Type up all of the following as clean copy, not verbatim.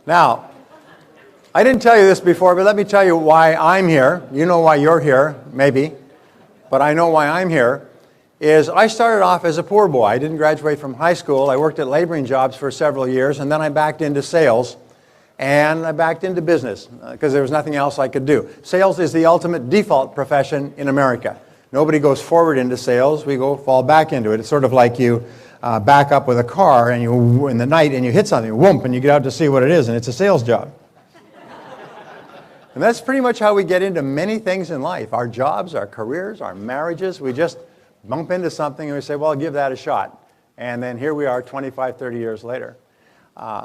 Now, I didn't tell you this before, but let me tell you why I'm here. You know why you're here, maybe, but I know why I'm here. Is I started off as a poor boy. I didn't graduate from high school. I worked at laboring jobs for several years, and then I backed into sales, and I backed into business because there was nothing else I could do. Sales is the ultimate default profession in America. Nobody goes forward into sales. We fall back into it. It's sort of like you back up with a car and you in the night and you hit something, whoomp, and you get out to see what it is, and it's a sales job. And that's pretty much how we get into many things in life. Our jobs, our careers, our marriages, we just bump into something and we say, well, I'll give that a shot. And then here we are 25, 30 years later.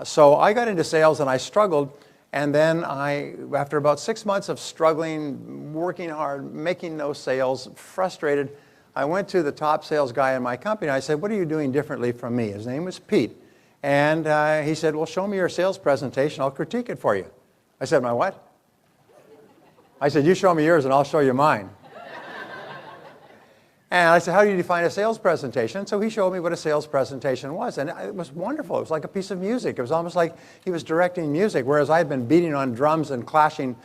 So I got into sales and I struggled. And then after about 6 months of struggling, working hard, making no sales, frustrated, I went to the top sales guy in my company. I said, what are you doing differently from me? His name was Pete. And he said, well, show me your sales presentation. I'll critique it for you. I said, my what? I said, you show me yours and I'll show you mine. And I said, how do you define a sales presentation? So he showed me what a sales presentation was. And it was wonderful. It was like a piece of music. It was almost like he was directing music. Whereas I had been beating on drums and clashing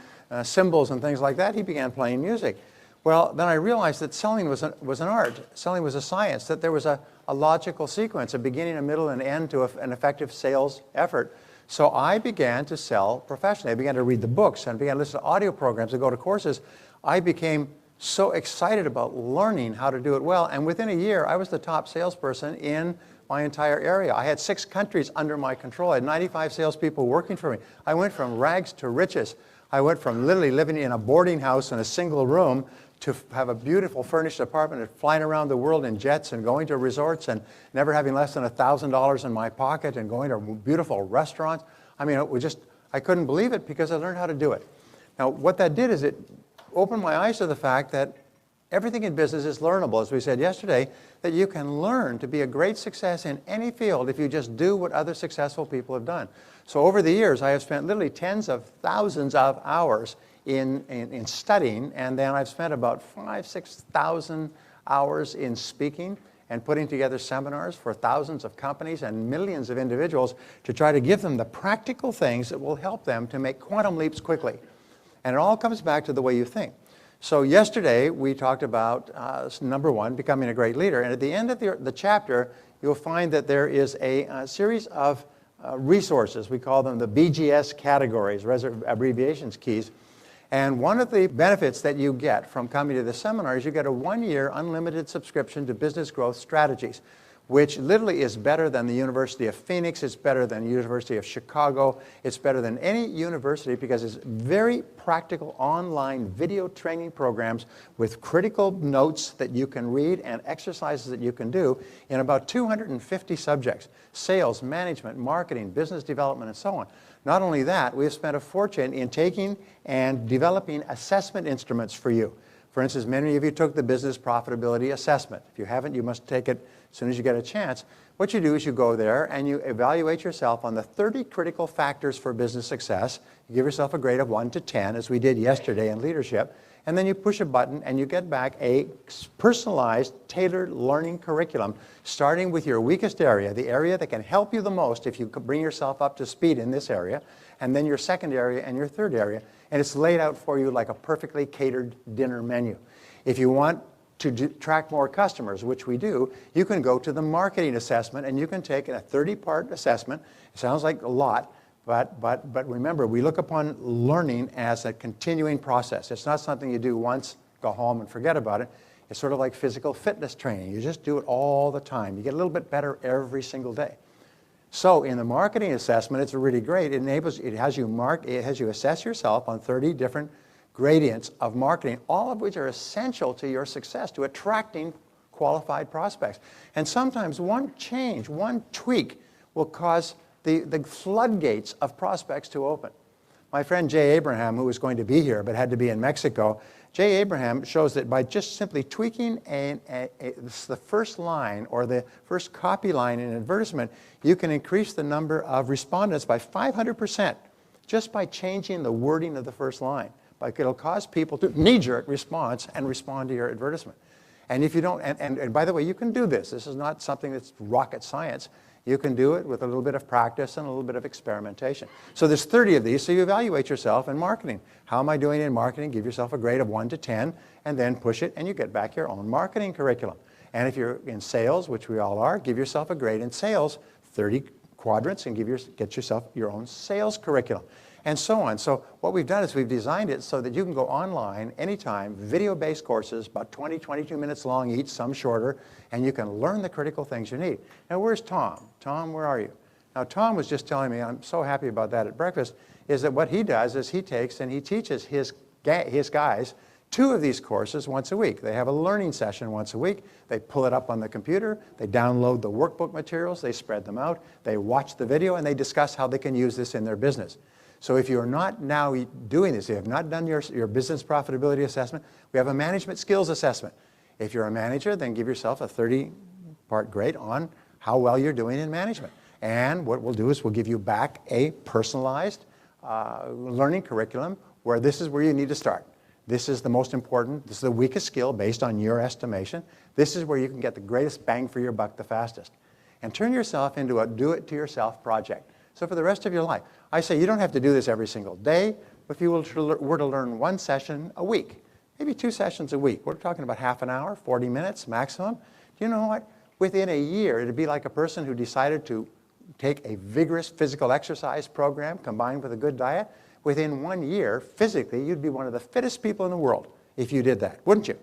cymbals and things like that, he began playing music. Well, then I realized that selling was an art. Selling was a science, that there was a logical sequence, a beginning, a middle, and end to an effective sales effort. So I began to sell professionally. I began to read the books and began to listen to audio programs and go to courses. I became so excited about learning how to do it well. And within a year, I was the top salesperson in my entire area. I had 6 countries under my control. I had 95 salespeople working for me. I went from rags to riches. I went from literally living in a boarding house in a single room to have a beautiful furnished apartment and flying around the world in jets and going to resorts and never having less than $1,000 in my pocket and going to beautiful restaurants. I mean, I couldn't believe it because I learned how to do it. Now, what that did is it opened my eyes to the fact that everything in business is learnable, as we said yesterday, that you can learn to be a great success in any field if you just do what other successful people have done. So over the years, I have spent literally tens of thousands of hours in studying, and then I've spent about 5,000 to 6,000 hours in speaking and putting together seminars for thousands of companies and millions of individuals to try to give them the practical things that will help them to make quantum leaps quickly. And it all comes back to the way you think. So yesterday, we talked about, number 1, becoming a great leader. And at the end of the chapter, you'll find that there is a series of resources. We call them the BGS categories, abbreviations keys. And one of the benefits that you get from coming to the seminar is you get a 1-year unlimited subscription to Business Growth Strategies, which literally is better than the University of Phoenix, it's better than the University of Chicago, it's better than any university because it's very practical online video training programs with critical notes that you can read and exercises that you can do in about 250 subjects: sales, management, marketing, business development, and so on. Not only that, we have spent a fortune in taking and developing assessment instruments for you. For instance, many of you took the business profitability assessment. If you haven't, you must take it as soon as you get a chance. What you do is you go there and you evaluate yourself on the 30 critical factors for business success. You give yourself a grade of 1 to 10, as we did yesterday in leadership, and then you push a button and you get back a personalized, tailored learning curriculum, starting with your weakest area, the area that can help you the most if you bring yourself up to speed in this area, and then your second area and your third area. And it's laid out for you like a perfectly catered dinner menu. If you want to attract more customers, which we do, you can go to the marketing assessment and you can take a 30-part assessment. It sounds like a lot, but remember, we look upon learning as a continuing process. It's not something you do once, go home and forget about it. It's sort of like physical fitness training. You just do it all the time. You get a little bit better every single day. So in the marketing assessment, it's really great. It has you assess yourself on 30 different gradients of marketing, all of which are essential to your success, to attracting qualified prospects. And sometimes one change, one tweak will cause the floodgates of prospects to open. My friend Jay Abraham, who was going to be here but had to be in Mexico, Jay Abraham shows that by just simply tweaking the first line or the first copy line in an advertisement, you can increase the number of respondents by 500% just by changing the wording of the first line. Like it'll cause people to knee-jerk response and respond to your advertisement. And if you don't, and by the way, you can do this. This is not something that's rocket science. You can do it with a little bit of practice and a little bit of experimentation. So there's 30 of these, so you evaluate yourself in marketing. How am I doing in marketing? Give yourself a grade of 1 to 10, and then push it, and you get back your own marketing curriculum. And if you're in sales, which we all are, give yourself a grade in sales, 30 quadrants, and get yourself your own sales curriculum, and so on. So what we've done is we've designed it so that you can go online anytime, video-based courses, about 20, 22 minutes long each, some shorter, and you can learn the critical things you need. Now, where's Tom? Tom, where are you? Now, Tom was just telling me, I'm so happy about that at breakfast, is that what he does is he takes and he teaches his guys 2 of these courses once a week. They have a learning session once a week. They pull it up on the computer. They download the workbook materials. They spread them out. They watch the video, and they discuss how they can use this in their business. So if you're not now doing this, you have not done your business profitability assessment, we have a management skills assessment. If you're a manager, then give yourself a 30-part grade on how well you're doing in management. And what we'll do is we'll give you back a personalized learning curriculum where this is where you need to start. This is the most important. This is the weakest skill based on your estimation. This is where you can get the greatest bang for your buck the fastest. And turn yourself into a do-it-to-yourself project. So for the rest of your life, I say you don't have to do this every single day. If you were to learn 1 session a week, maybe 2 sessions a week, we're talking about half an hour, 40 minutes maximum. Do you know what? Within a year, it'd be like a person who decided to take a vigorous physical exercise program combined with a good diet. Within 1 year, physically, you'd be one of the fittest people in the world if you did that, wouldn't you?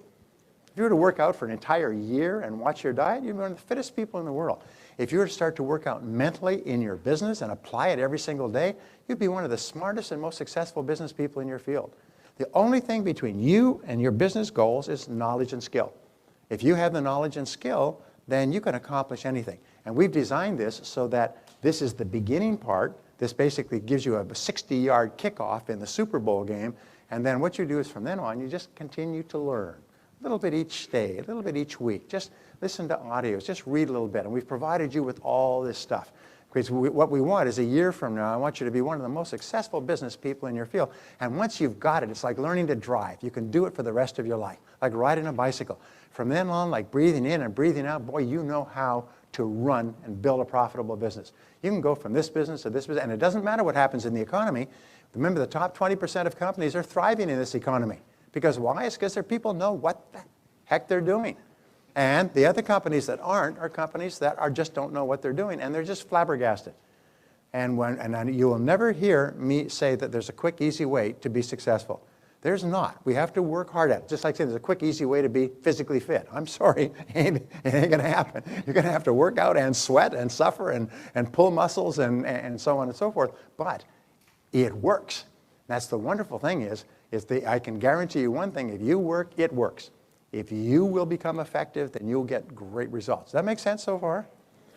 If you were to work out for an entire year and watch your diet, you'd be one of the fittest people in the world. If you were to start to work out mentally in your business and apply it every single day, you'd be one of the smartest and most successful business people in your field. The only thing between you and your business goals is knowledge and skill. If you have the knowledge and skill, then you can accomplish anything. And we've designed this so that this is the beginning part. This basically gives you a 60-yard kickoff in the Super Bowl game, and then what you do is from then on, you just continue to learn. A little bit each day, a little bit each week. Just listen to audios, just read a little bit, and we've provided you with all this stuff. Because what we want is a year from now, I want you to be one of the most successful business people in your field. And once you've got it, it's like learning to drive. You can do it for the rest of your life, like riding a bicycle. From then on, like breathing in and breathing out, boy, you know how to run and build a profitable business. You can go from this business to this business, and it doesn't matter what happens in the economy. Remember, the top 20% of companies are thriving in this economy. Because why? It's because their people know what the heck they're doing. And the other companies that aren't are companies that just don't know what they're doing, and they're just flabbergasted. And you will never hear me say that there's a quick, easy way to be successful. There's not. We have to work hard at it. Just like saying there's a quick, easy way to be physically fit. I'm sorry, it ain't going to happen. You're going to have to work out and sweat and suffer and pull muscles and so on and so forth. But it works. That's the wonderful thing is I can guarantee you one thing. If you work, it works. If you will become effective, then you'll get great results. Does that make sense so far?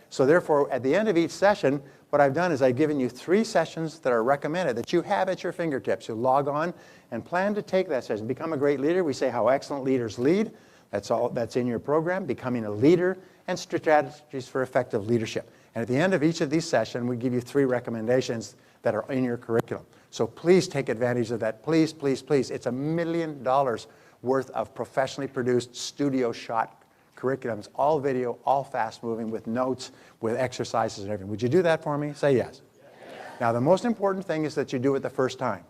So therefore, at the end of each session, what I've done is I've given you 3 sessions that are recommended that you have at your fingertips. You log on and plan to take that session. Become a great leader. We say how excellent leaders lead. That's all that's in your program, becoming a leader, and strategies for effective leadership. And at the end of each of these sessions, we give you 3 recommendations that are in your curriculum. So please take advantage of that. Please, please, please. It's $1 million worth of professionally produced studio shot curriculums, all video, all fast moving, with notes, with exercises and everything. Would you do that for me? Say yes. Yes. Now the most important thing is that you do it the first time.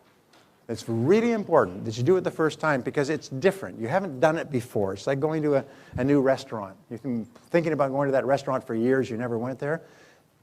It's really important that you do it the first time because it's different. You haven't done it before. It's like going to a new restaurant. You've been thinking about going to that restaurant for years, you never went there.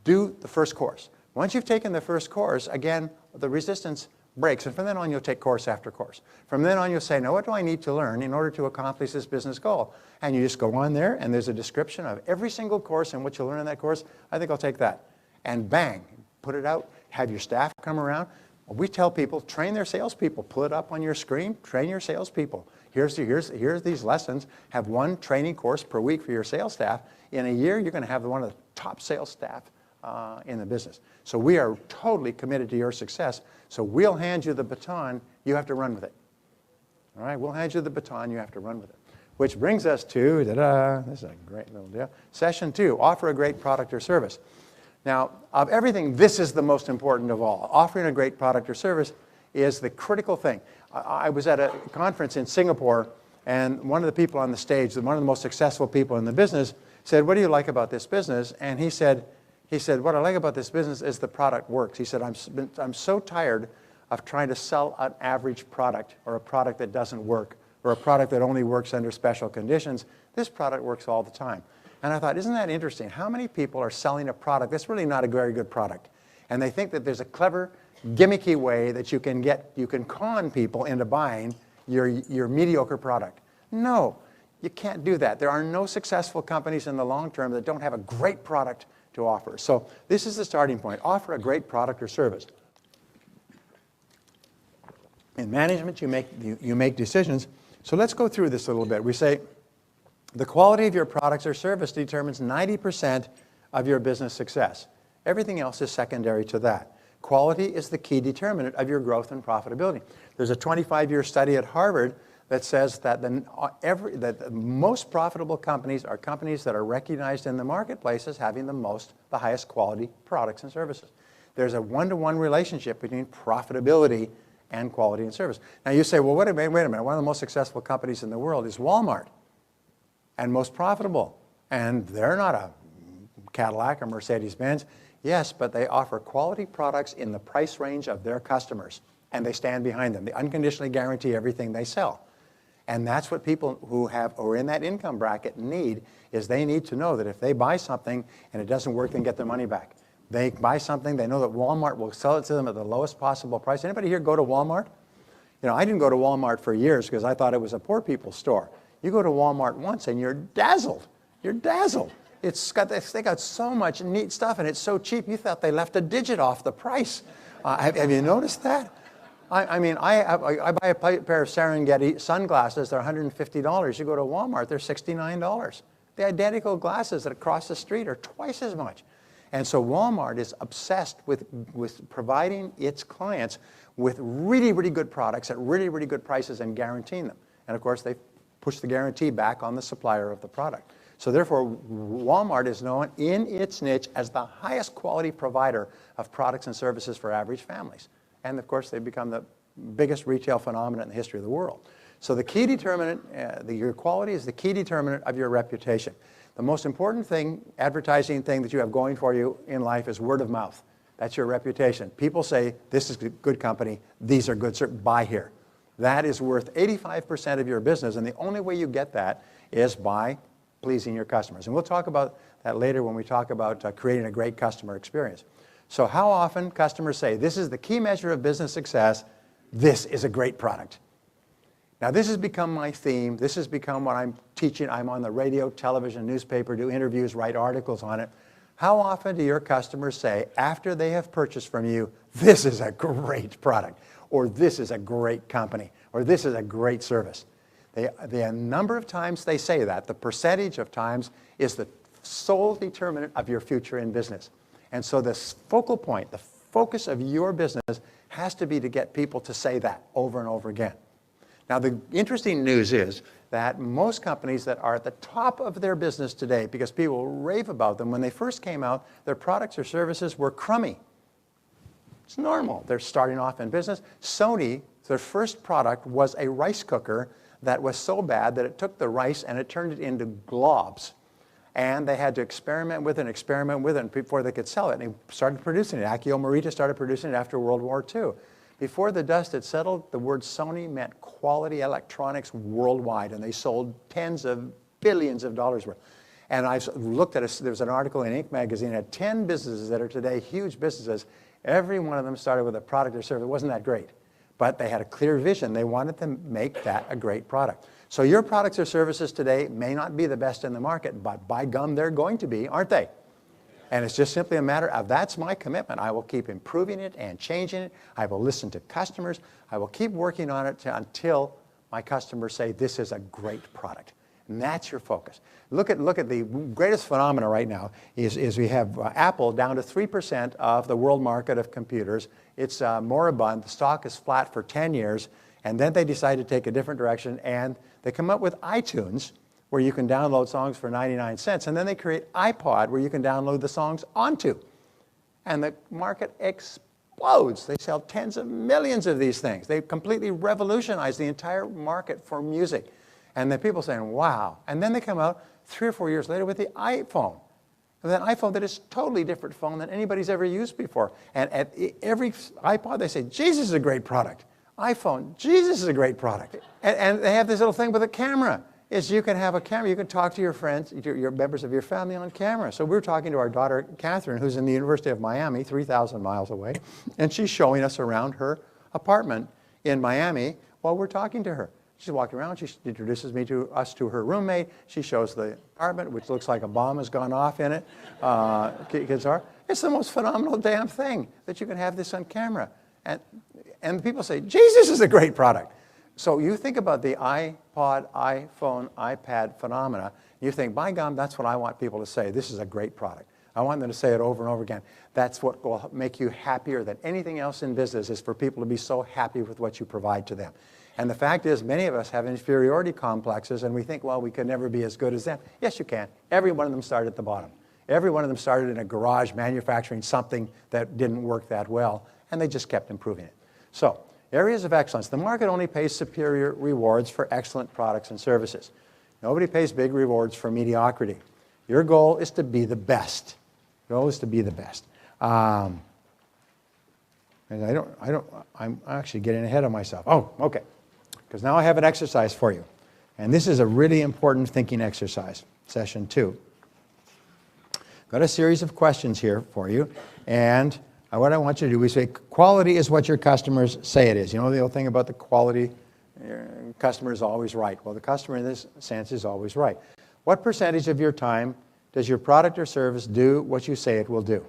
Do the first course. Once you've taken the first course, again, the resistance breaks, and from then on you'll take course after course. From then on you'll say, now what do I need to learn in order to accomplish this business goal? And you just go on there, and there's a description of every single course and what you'll learn in that course. I think I'll take that. And bang, put it out, have your staff come around. We tell people, train their salespeople. Pull it up on your screen, train your salespeople. Here's these lessons. Have 1 training course per week for your sales staff. In a year, you're going to have one of the top sales staff in the business. So we are totally committed to your success. So we'll hand you the baton. You have to run with it. All right, we'll hand you the baton. You have to run with it. Which brings us to, this is a great little deal, Session 2, offer a great product or service. Now, of everything, this is the most important of all. Offering a great product or service is the critical thing. I was at a conference in Singapore, and one of the people on the stage, one of the most successful people in the business, said, what do you like about this business? And he said, He said, what I like about this business is the product works. He said, I'm so tired of trying to sell an average product or a product that doesn't work or a product that only works under special conditions. This product works all the time. And I thought, isn't that interesting? How many people are selling a product that's really not a very good product? And they think that there's a clever, gimmicky way that you can con people into buying your mediocre product. No, you can't do that. There are no successful companies in the long term that don't have a great product to offer. So this is the starting point. Offer a great product or service. In management, you make decisions. So let's go through this a little bit. We say the quality of your products or service determines 90% of your business success. Everything else is secondary to that. Quality is the key determinant of your growth and profitability. There's a 25-year study at Harvard that says that the most profitable companies are companies that are recognized in the marketplace as having the highest quality products and services. There's a one-to-one relationship between profitability and quality and service. Now you say, well, wait a minute. One of the most successful companies in the world is Walmart, and most profitable. And they're not a Cadillac or Mercedes-Benz. Yes, but they offer quality products in the price range of their customers, and they stand behind them. They unconditionally guarantee everything they sell. And that's what people who are in that income bracket need, is they need to know that if they buy something and it doesn't work, then get their money back. They buy something, they know that Walmart will sell it to them at the lowest possible price. Anybody here go to Walmart? You know, I didn't go to Walmart for years because I thought it was a poor people's store. You go to Walmart once and you're dazzled. You're dazzled. They got so much neat stuff and it's so cheap you thought they left a digit off the price. Have you noticed that? I mean, I buy a pair of Serengeti sunglasses, they're $150. You go to Walmart, they're $69. The identical glasses that across the street are twice as much. And so Walmart is obsessed with providing its clients with really, really good products at really, really good prices and guaranteeing them. And of course, they push the guarantee back on the supplier of the product. So therefore, Walmart is known in its niche as the highest quality provider of products and services for average families. And of course, they've become the biggest retail phenomenon in the history of the world. So the key determinant, your quality is the key determinant of your reputation. The most important thing, advertising thing that you have going for you in life is word of mouth. That's your reputation. People say, this is a good company, these are good, buy here. That is worth 85% of your business, and the only way you get that is by pleasing your customers. And we'll talk about that later when we talk about creating a great customer experience. So how often customers say, this is the key measure of business success, this is a great product. Now this has become my theme, this has become what I'm teaching. I'm on the radio, television, newspaper, do interviews, write articles on it. How often do your customers say, after they have purchased from you, this is a great product, or this is a great company, or this is a great service? The number of times they say that, the percentage of times, is the sole determinant of your future in business. And so the focal point, the focus of your business has to be to get people to say that over and over again. Now the interesting news is that most companies that are at the top of their business today, because people rave about them, when they first came out, their products or services were crummy. It's normal. They're starting off in business. Sony, their first product was a rice cooker that was so bad that it took the rice and it turned it into globs. And they had to experiment with it before they could sell it. And they started producing it. Akio Morita started producing it after World War II. Before the dust had settled, the word Sony meant quality electronics worldwide, and they sold tens of billions of dollars worth. And I looked at there was an article in Inc. magazine that had 10 businesses that are today huge businesses. Every one of them started with a product or service. It wasn't that great, but they had a clear vision. They wanted to make that a great product. So your products or services today may not be the best in the market, but by gum, they're going to be, aren't they? And it's just simply a matter of, that's my commitment. I will keep improving it and changing it. I will listen to customers. I will keep working on it until my customers say, this is a great product. And that's your focus. Look at the greatest phenomena right now is we have Apple down to 3% of the world market of computers. It's moribund. The stock is flat for 10 years. And then they decide to take a different direction, and they come up with iTunes, where you can download songs for 99 cents. And then they create iPod, where you can download the songs onto. And the market explodes. They sell tens of millions of these things. They completely revolutionized the entire market for music. And then people saying, wow. And then they come out 3 or 4 years later with the iPhone. with an iPhone that is totally different phone than anybody's ever used before. And at every iPod, they say, Jesus is a great product. iPhone, Jesus is a great product. And they have this little thing with a camera. Is you can have a camera, you can talk to your friends, your members of your family on camera. So we're talking to our daughter, Catherine, who's in the University of Miami, 3,000 miles away, and she's showing us around her apartment in Miami while we're talking to her. She's walking around, she introduces us to her roommate, she shows the apartment, which looks like a bomb has gone off in it. Kids are. It's the most phenomenal damn thing that you can have this on camera. And people say, Jesus is a great product. So you think about the iPod, iPhone, iPad phenomena, you think, by gum, that's what I want people to say. This is a great product. I want them to say it over and over again. That's what will make you happier than anything else in business, is for people to be so happy with what you provide to them. And the fact is, many of us have inferiority complexes, and we think, well, we can never be as good as them. Yes, you can. Every one of them started at the bottom. Every one of them started in a garage manufacturing something that didn't work that well, and they just kept improving it. So, areas of excellence. The market only pays superior rewards for excellent products and services. Nobody pays big rewards for mediocrity. Your goal is to be the best. Your goal is to be the best. And I'm actually getting ahead of myself. Oh, okay. Because now I have an exercise for you. And this is a really important thinking exercise, session 2. Got a series of questions here for you. And what I want you to do is say, quality is what your customers say it is. You know the old thing about the quality, your customer is always right. Well, the customer in this sense is always right. What percentage of your time does your product or service do what you say it will do?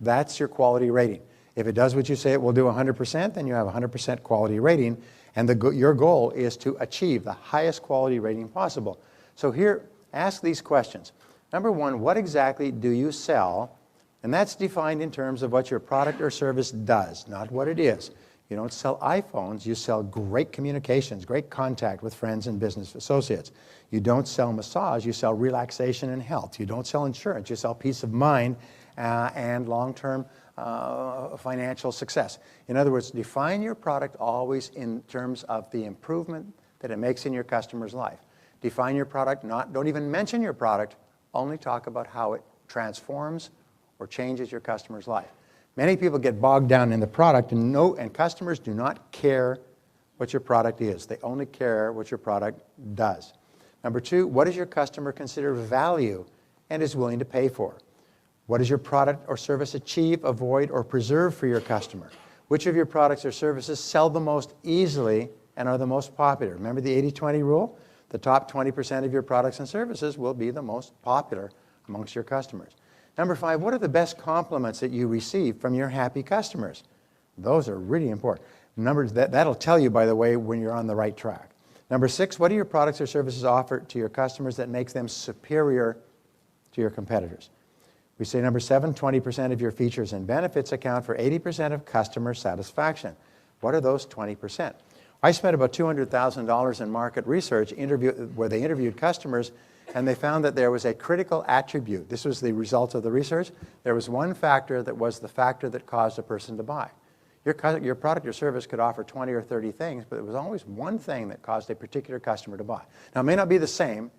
That's your quality rating. If it does what you say it will do 100%, then you have a 100% quality rating. And your goal is to achieve the highest quality rating possible. So here, ask these questions. Number 1, what exactly do you sell? And that's defined in terms of what your product or service does, not what it is. You don't sell iPhones, you sell great communications, great contact with friends and business associates. You don't sell massage, you sell relaxation and health. You don't sell insurance, you sell peace of mind and long-term financial success. In other words, define your product always in terms of the improvement that it makes in your customer's life. Define your product, don't even mention your product, only talk about how it transforms or changes your customer's life. Many people get bogged down in the product, and customers do not care what your product is. They only care what your product does. Number 2, what does your customer consider value and is willing to pay for? What does your product or service achieve, avoid, or preserve for your customer? Which of your products or services sell the most easily and are the most popular? Remember the 80-20 rule? The top 20% of your products and services will be the most popular amongst your customers. Number 5, what are the best compliments that you receive from your happy customers? Those are really important. That'll tell you, by the way, when you're on the right track. Number 6, what do your products or services offer to your customers that makes them superior to your competitors? We say number 7, 20% of your features and benefits account for 80% of customer satisfaction. What are those 20%? I spent about $200,000 in market research where they interviewed customers, and they found that there was a critical attribute. This was the result of the research. There was one factor that was the factor that caused a person to buy. Your product or service could offer 20 or 30 things, but there was always one thing that caused a particular customer to buy. Now, it may not be the same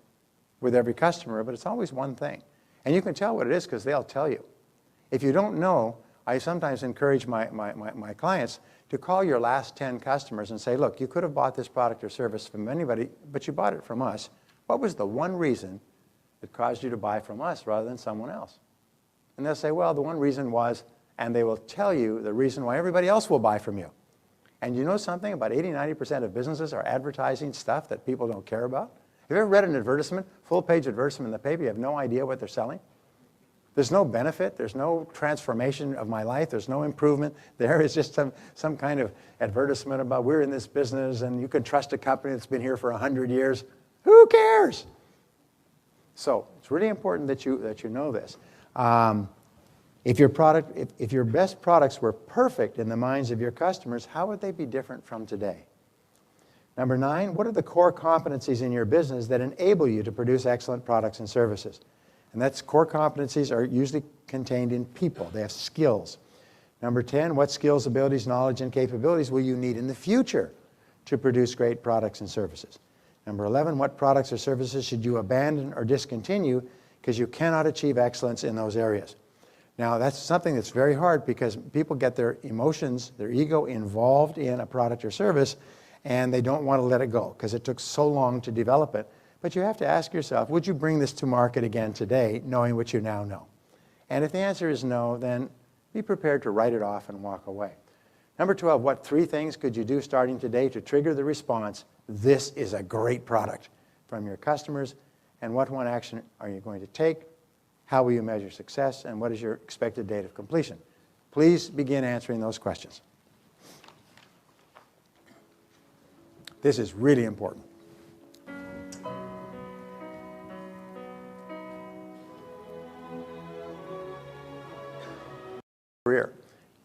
with every customer, but it's always one thing. And you can tell what it is because they'll tell you. If you don't know, I sometimes encourage my clients to call your last 10 customers and say, look, you could have bought this product or service from anybody, but you bought it from us. What was the one reason that caused you to buy from us rather than someone else? And they'll say, well, the one reason was, and they will tell you the reason why everybody else will buy from you. And you know something? About 80-90% of businesses are advertising stuff that people don't care about. Have you ever read an advertisement, full-page advertisement in the paper? You have no idea what they're selling. There's no benefit. There's no transformation of my life. There's no improvement. There is just some kind of advertisement about we're in this business and you can trust a company that's been here for 100 years. Who cares? So it's really important that you know this. If your best products were perfect in the minds of your customers, how would they be different from today? Number 9, what are the core competencies in your business that enable you to produce excellent products and services? And that's core competencies are usually contained in people. They have skills. Number 10, what skills, abilities, knowledge, and capabilities will you need in the future to produce great products and services? Number 11, what products or services should you abandon or discontinue because you cannot achieve excellence in those areas. Now, that's something that's very hard because people get their emotions, their ego involved in a product or service, and they don't want to let it go because it took so long to develop it. But you have to ask yourself, would you bring this to market again today, knowing what you now know? And if the answer is no, then be prepared to write it off and walk away. Number 12, what 3 things could you do starting today to trigger the response, this is a great product, from your customers? And what one action are you going to take? How will you measure success? And what is your expected date of completion? Please begin answering those questions. This is really important. Career.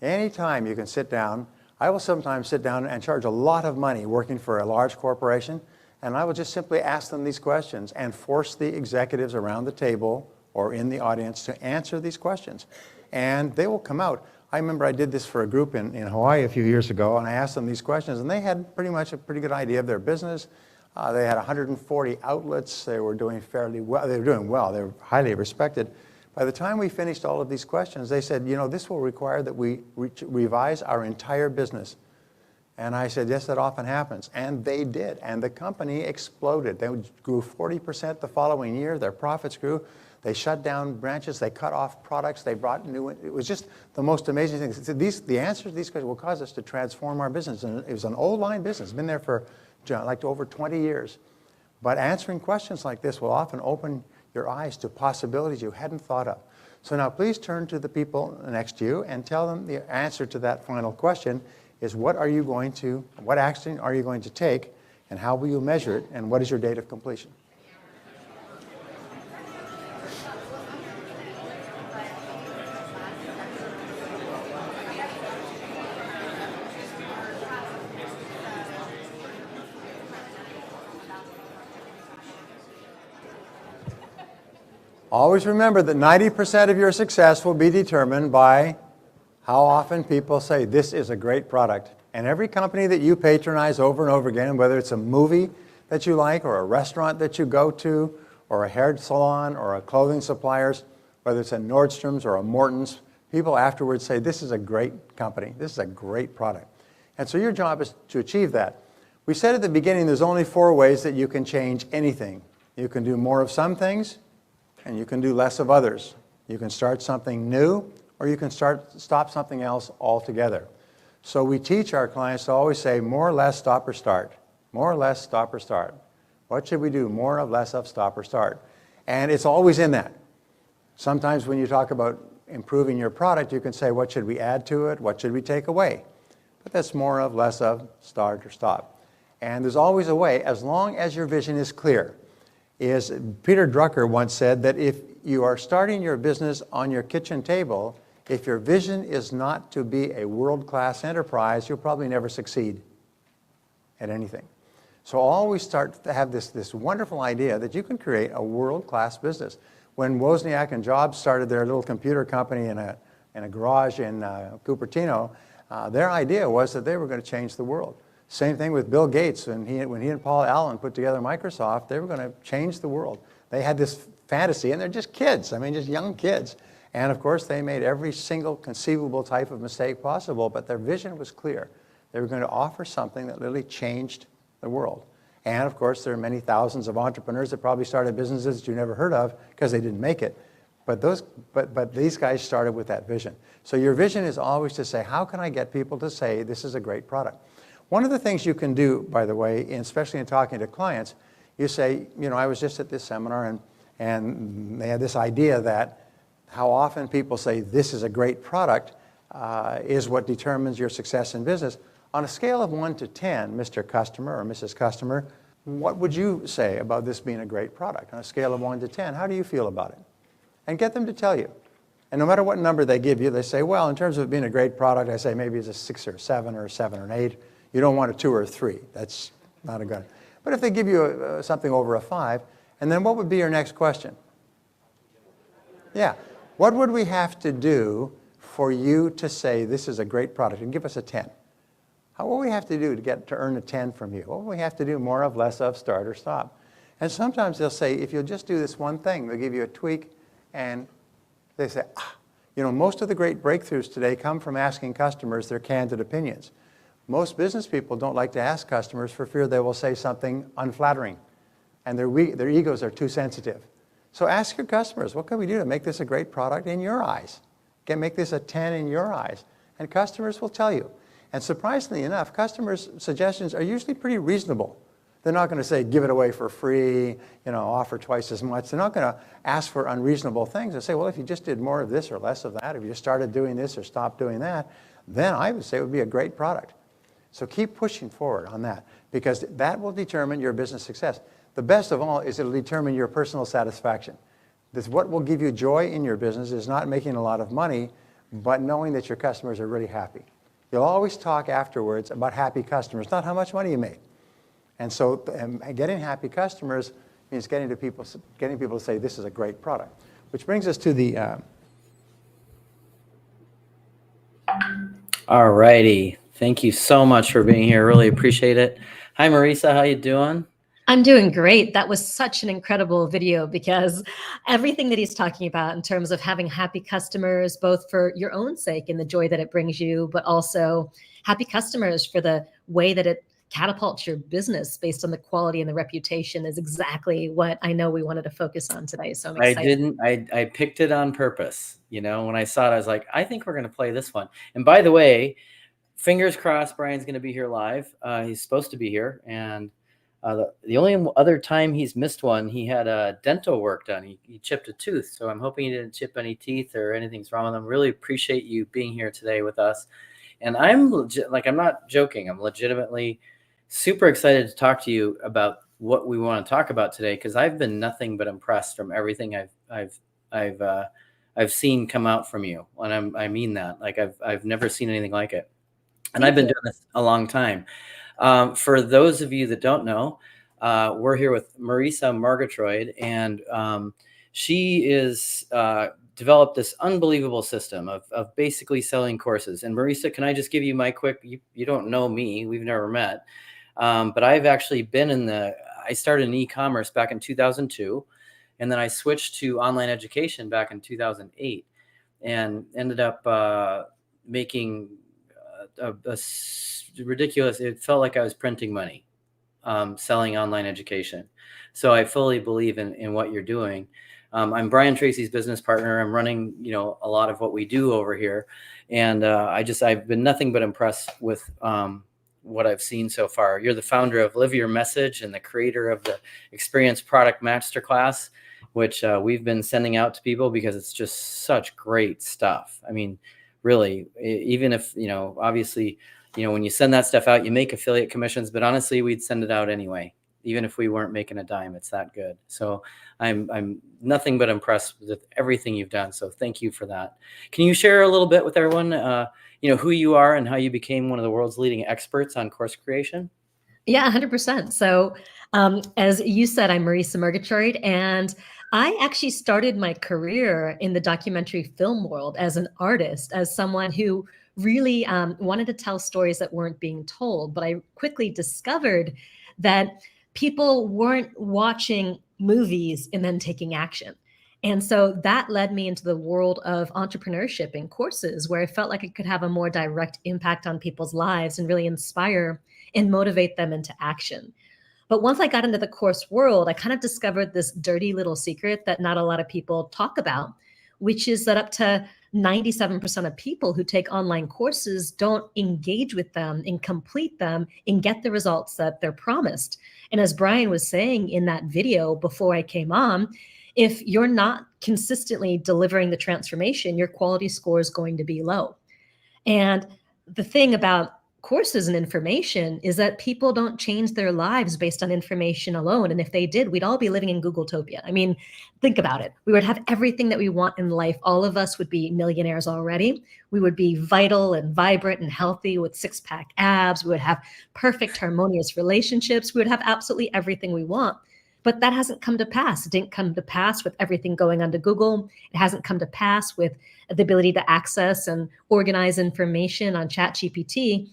Anytime you can sit down, I will sometimes sit down and charge a lot of money working for a large corporation, and I will just simply ask them these questions and force the executives around the table or in the audience to answer these questions. And they will come out. I remember I did this for a group in Hawaii a few years ago, and I asked them these questions, and they had pretty much a pretty good idea of their business. They had 140 outlets. They were doing fairly well. They were doing well. They were highly respected. By the time we finished all of these questions, they said, you know, this will require that we revise our entire business. And I said, yes, that often happens. And they did. And the company exploded. They grew 40% the following year. Their profits grew. They shut down branches. They cut off products. They brought new. It was just the most amazing thing. The answers to these questions will cause us to transform our business. And it was an old line business. It's been there for like over 20 years. But answering questions like this will often open your eyes to possibilities you hadn't thought of. So now please turn to the people next to you and tell them the answer to that final question is what action are you going to take, and how will you measure it, and what is your date of completion? Always remember that 90% of your success will be determined by how often people say, this is a great product. And every company that you patronize over and over again, whether it's a movie that you like, or a restaurant that you go to, or a hair salon, or a clothing suppliers, whether it's a Nordstrom's or a Morton's, people afterwards say, this is a great company. This is a great product. And so your job is to achieve that. We said at the beginning there's only 4 ways that you can change anything. You can do more of some things, and you can do less of others. You can start something new, or you can stop something else altogether. So we teach our clients to always say more or less, stop or start. More or less, stop or start. What should we do? More of, less of, stop or start. And it's always in that. Sometimes when you talk about improving your product, you can say, what should we add to it? What should we take away? But that's more of, less of, start or stop. And there's always a way, as long as your vision is clear. Peter Drucker once said that if you are starting your business on your kitchen table, if your vision is not to be a world-class enterprise, you'll probably never succeed at anything. So always start to have this wonderful idea that you can create a world-class business. When Wozniak and Jobs started their little computer company in a garage in Cupertino, their idea was that they were going to change the world. Same thing with Bill Gates. When he and Paul Allen put together Microsoft, they were going to change the world. They had this fantasy, and they're just kids. I mean, just young kids. And of course, they made every single conceivable type of mistake possible, but their vision was clear. They were going to offer something that literally changed the world. And of course, there are many thousands of entrepreneurs that probably started businesses that you never heard of because they didn't make it. But these guys started with that vision. So your vision is always to say, how can I get people to say this is a great product? One of the things you can do, by the way, especially in talking to clients, you say, you know, I was just at this seminar and they had this idea that how often people say this is a great product is what determines your success in business. On a scale of 1 to 10, Mr. Customer or Mrs. Customer, what would you say about this being a great product? On a scale of 1 to 10, how do you feel about it? And get them to tell you. And no matter what number they give you, they say, well, in terms of it being a great product, I say maybe it's a 6 or a 7 or a 7 or an 8. You don't want a 2 or a 3. That's not a good. But if they give you something over a 5, and then what would be your next question? Yeah. What would we have to do for you to say this is a great product and give us a 10? What would we have to do to earn a 10 from you? What would we have to do? More of, less of, start or stop? And sometimes they'll say, if you'll just do this one thing, they'll give you a tweak, and they say, most of the great breakthroughs today come from asking customers their candid opinions. Most business people don't like to ask customers for fear they will say something unflattering, and their egos are too sensitive. So ask your customers, what can we do to make this a great product in your eyes? Make this a 10 in your eyes. And customers will tell you. And surprisingly enough, customers' suggestions are usually pretty reasonable. They're not going to say, give it away for free, offer twice as much. They're not going to ask for unreasonable things. They say, well, if you just did more of this or less of that, if you just started doing this or stopped doing that, then I would say it would be a great product. So keep pushing forward on that, because that will determine your business success. The best of all is it'll determine your personal satisfaction. What will give you joy in your business is not making a lot of money, but knowing that your customers are really happy. You'll always talk afterwards about happy customers, not how much money you made. And so getting happy customers means getting people to say this is a great product. Which brings us to the... All righty. Thank you so much for being here. Really appreciate it. Hi, Marissa. How you doing? I'm doing great. That was such an incredible video, because everything that he's talking about in terms of having happy customers, both for your own sake and the joy that it brings you, but also happy customers for the way that it catapults your business based on the quality and the reputation, is exactly what I know we wanted to focus on today. So I'm excited. I picked it on purpose. When I saw it, I was like, I think we're going to play this one. And by the way, fingers crossed, Brian's going to be here live. He's supposed to be here. And the only other time he's missed one, he had dental work done. He chipped a tooth. So I'm hoping he didn't chip any teeth or anything's wrong with him. Really appreciate you being here today with us. And I'm not joking. I'm legitimately super excited to talk to you about what we want to talk about today, because I've been nothing but impressed from everything I've seen come out from you. And I mean that. Like I've never seen anything like it. And I've been doing this a long time. For those of you that don't know, we're here with Marissa Murgatroyd, and she is developed this unbelievable system of basically selling courses. And Marissa, can I just give you my quick, you don't know me, we've never met, but I've actually been I started in e-commerce back in 2002, and then I switched to online education back in 2008, and ended up making a ridiculous, it felt like I was printing money, selling online education. So I fully believe in what you're doing. I'm Brian Tracy's business partner. I'm running, a lot of what we do over here. And I've been nothing but impressed with what I've seen so far. You're the founder of Live Your Message and the creator of the Experience Product Masterclass, which we've been sending out to people because it's just such great stuff. I mean, really, even if, obviously, when you send that stuff out, you make affiliate commissions, but honestly, we'd send it out anyway. Even if we weren't making a dime, it's that good. So I'm nothing but impressed with everything you've done. So thank you for that. Can you share a little bit with everyone, who you are and how you became one of the world's leading experts on course creation? Yeah, 100%. So as you said, I'm Marissa Murgatroyd, and I actually started my career in the documentary film world as an artist, as someone who really wanted to tell stories that weren't being told. But I quickly discovered that people weren't watching movies and then taking action. And so that led me into the world of entrepreneurship and courses, where I felt like it could have a more direct impact on people's lives and really inspire and motivate them into action. But once I got into the course world, I kind of discovered this dirty little secret that not a lot of people talk about, which is that up to 97% of people who take online courses don't engage with them and complete them and get the results that they're promised. And as Brian was saying in that video before I came on, if you're not consistently delivering the transformation, your quality score is going to be low. And the thing about courses and information is that people don't change their lives based on information alone. And if they did, we'd all be living in Googletopia. I mean, think about it. We would have everything that we want in life. All of us would be millionaires already. We would be vital and vibrant and healthy with six-pack abs. We would have perfect, harmonious relationships. We would have absolutely everything we want. But that hasn't come to pass. It didn't come to pass with everything going onto Google. It hasn't come to pass with the ability to access and organize information on ChatGPT,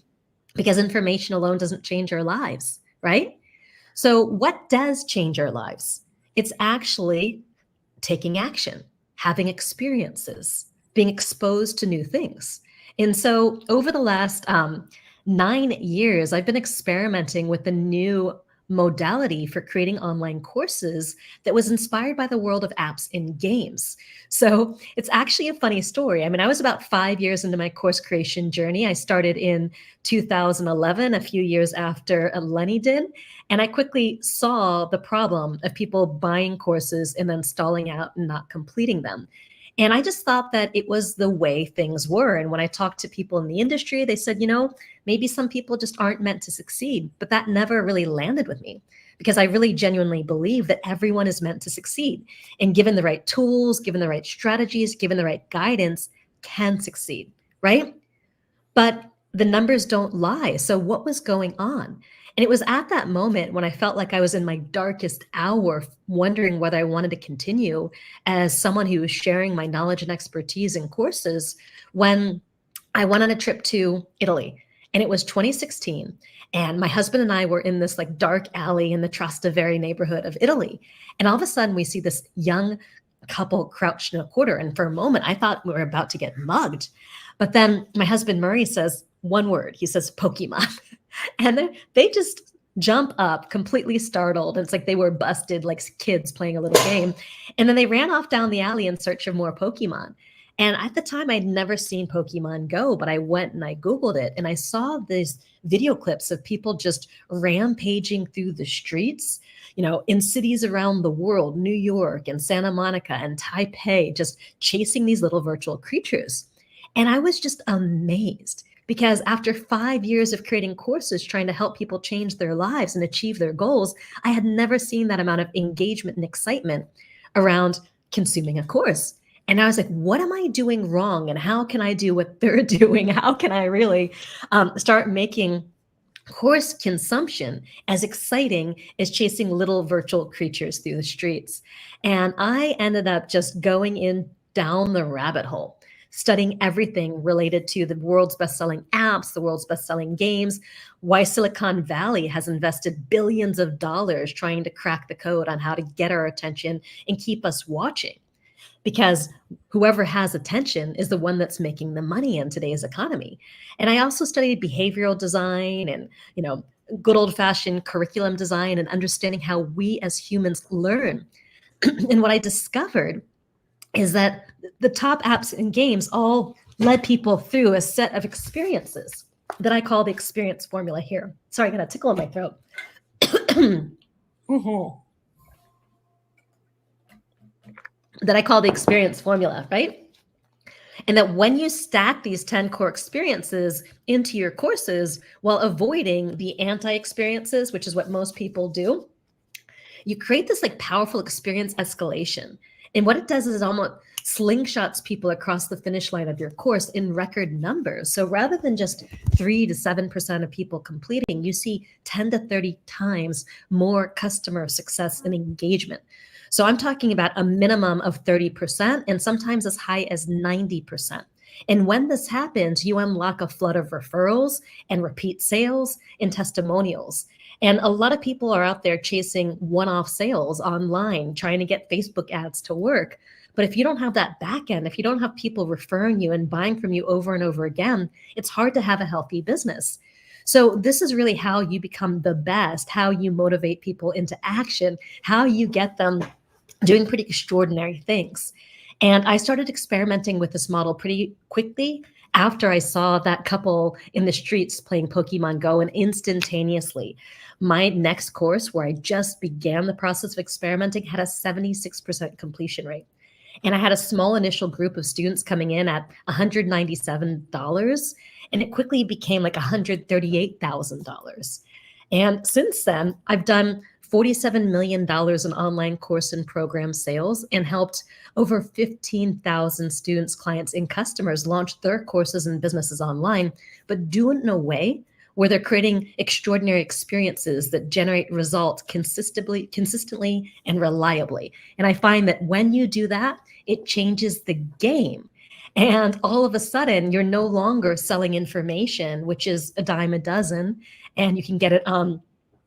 because information alone doesn't change our lives, right? So what does change our lives? It's actually taking action, having experiences, being exposed to new things. And so over the last 9 years, I've been experimenting with a new modality for creating online courses that was inspired by the world of apps and games. So it's actually a funny story. I mean, I was about 5 years into my course creation journey. I started in 2011, a few years after Lenny did. And I quickly saw the problem of people buying courses and then stalling out and not completing them. And I just thought that it was the way things were. And when I talked to people in the industry, they said, maybe some people just aren't meant to succeed. But that never really landed with me because I really genuinely believe that everyone is meant to succeed. And given the right tools, given the right strategies, given the right guidance, can succeed, right? But the numbers don't lie. So what was going on? And it was at that moment when I felt like I was in my darkest hour, wondering whether I wanted to continue as someone who was sharing my knowledge and expertise in courses, when I went on a trip to Italy. And it was 2016. And my husband and I were in this like dark alley in the Trastevere neighborhood of Italy. And all of a sudden we see this young couple crouched in a corner. And for a moment, I thought we were about to get mugged. But then my husband, Murray, says one word. He says, Pokemon. And they just jump up completely startled. It's like they were busted like kids playing a little game. And then they ran off down the alley in search of more Pokemon. And at the time, I'd never seen Pokemon Go, but I went and I Googled it. And I saw these video clips of people just rampaging through the streets, in cities around the world, New York and Santa Monica and Taipei, just chasing these little virtual creatures. And I was just amazed. Because after 5 years of creating courses trying to help people change their lives and achieve their goals, I had never seen that amount of engagement and excitement around consuming a course. And I was like, what am I doing wrong? And how can I do what they're doing? How can I really start making course consumption as exciting as chasing little virtual creatures through the streets? And I ended up just going in down the rabbit hole, studying everything related to the world's best-selling apps, the world's best-selling games, why Silicon Valley has invested billions of dollars trying to crack the code on how to get our attention and keep us watching. Because whoever has attention is the one that's making the money in today's economy. And I also studied behavioral design and, good old-fashioned curriculum design and understanding how we as humans learn. And what I discovered is that the top apps and games all led people through a set of experiences that I call the experience formula here. Sorry, I got a tickle in my throat. That I call the experience formula, right? And that when you stack these 10 core experiences into your courses while avoiding the anti-experiences, which is what most people do, you create this like powerful experience escalation. And what it does is it almost slingshots people across the finish line of your course in record numbers. So rather than just 3 to 7% of people completing, you see 10 to 30 times more customer success and engagement. So I'm talking about a minimum of 30% and sometimes as high as 90%. And when this happens, you unlock a flood of referrals and repeat sales and testimonials. And a lot of people are out there chasing one-off sales online, trying to get Facebook ads to work. But if you don't have that back end, if you don't have people referring you and buying from you over and over again, it's hard to have a healthy business. So this is really how you become the best, how you motivate people into action, how you get them doing pretty extraordinary things. And I started experimenting with this model pretty quickly after I saw that couple in the streets playing Pokemon Go, and instantaneously, my next course, where I just began the process of experimenting, had a 76% completion rate. And I had a small initial group of students coming in at $197, and it quickly became like $138,000. And since then, I've done $47 million in online course and program sales and helped over 15,000 students, clients, and customers launch their courses and businesses online, but do it in a way where they're creating extraordinary experiences that generate results consistently and reliably. And I find that when you do that, it changes the game. And all of a sudden, you're no longer selling information, which is a dime a dozen, and you can get it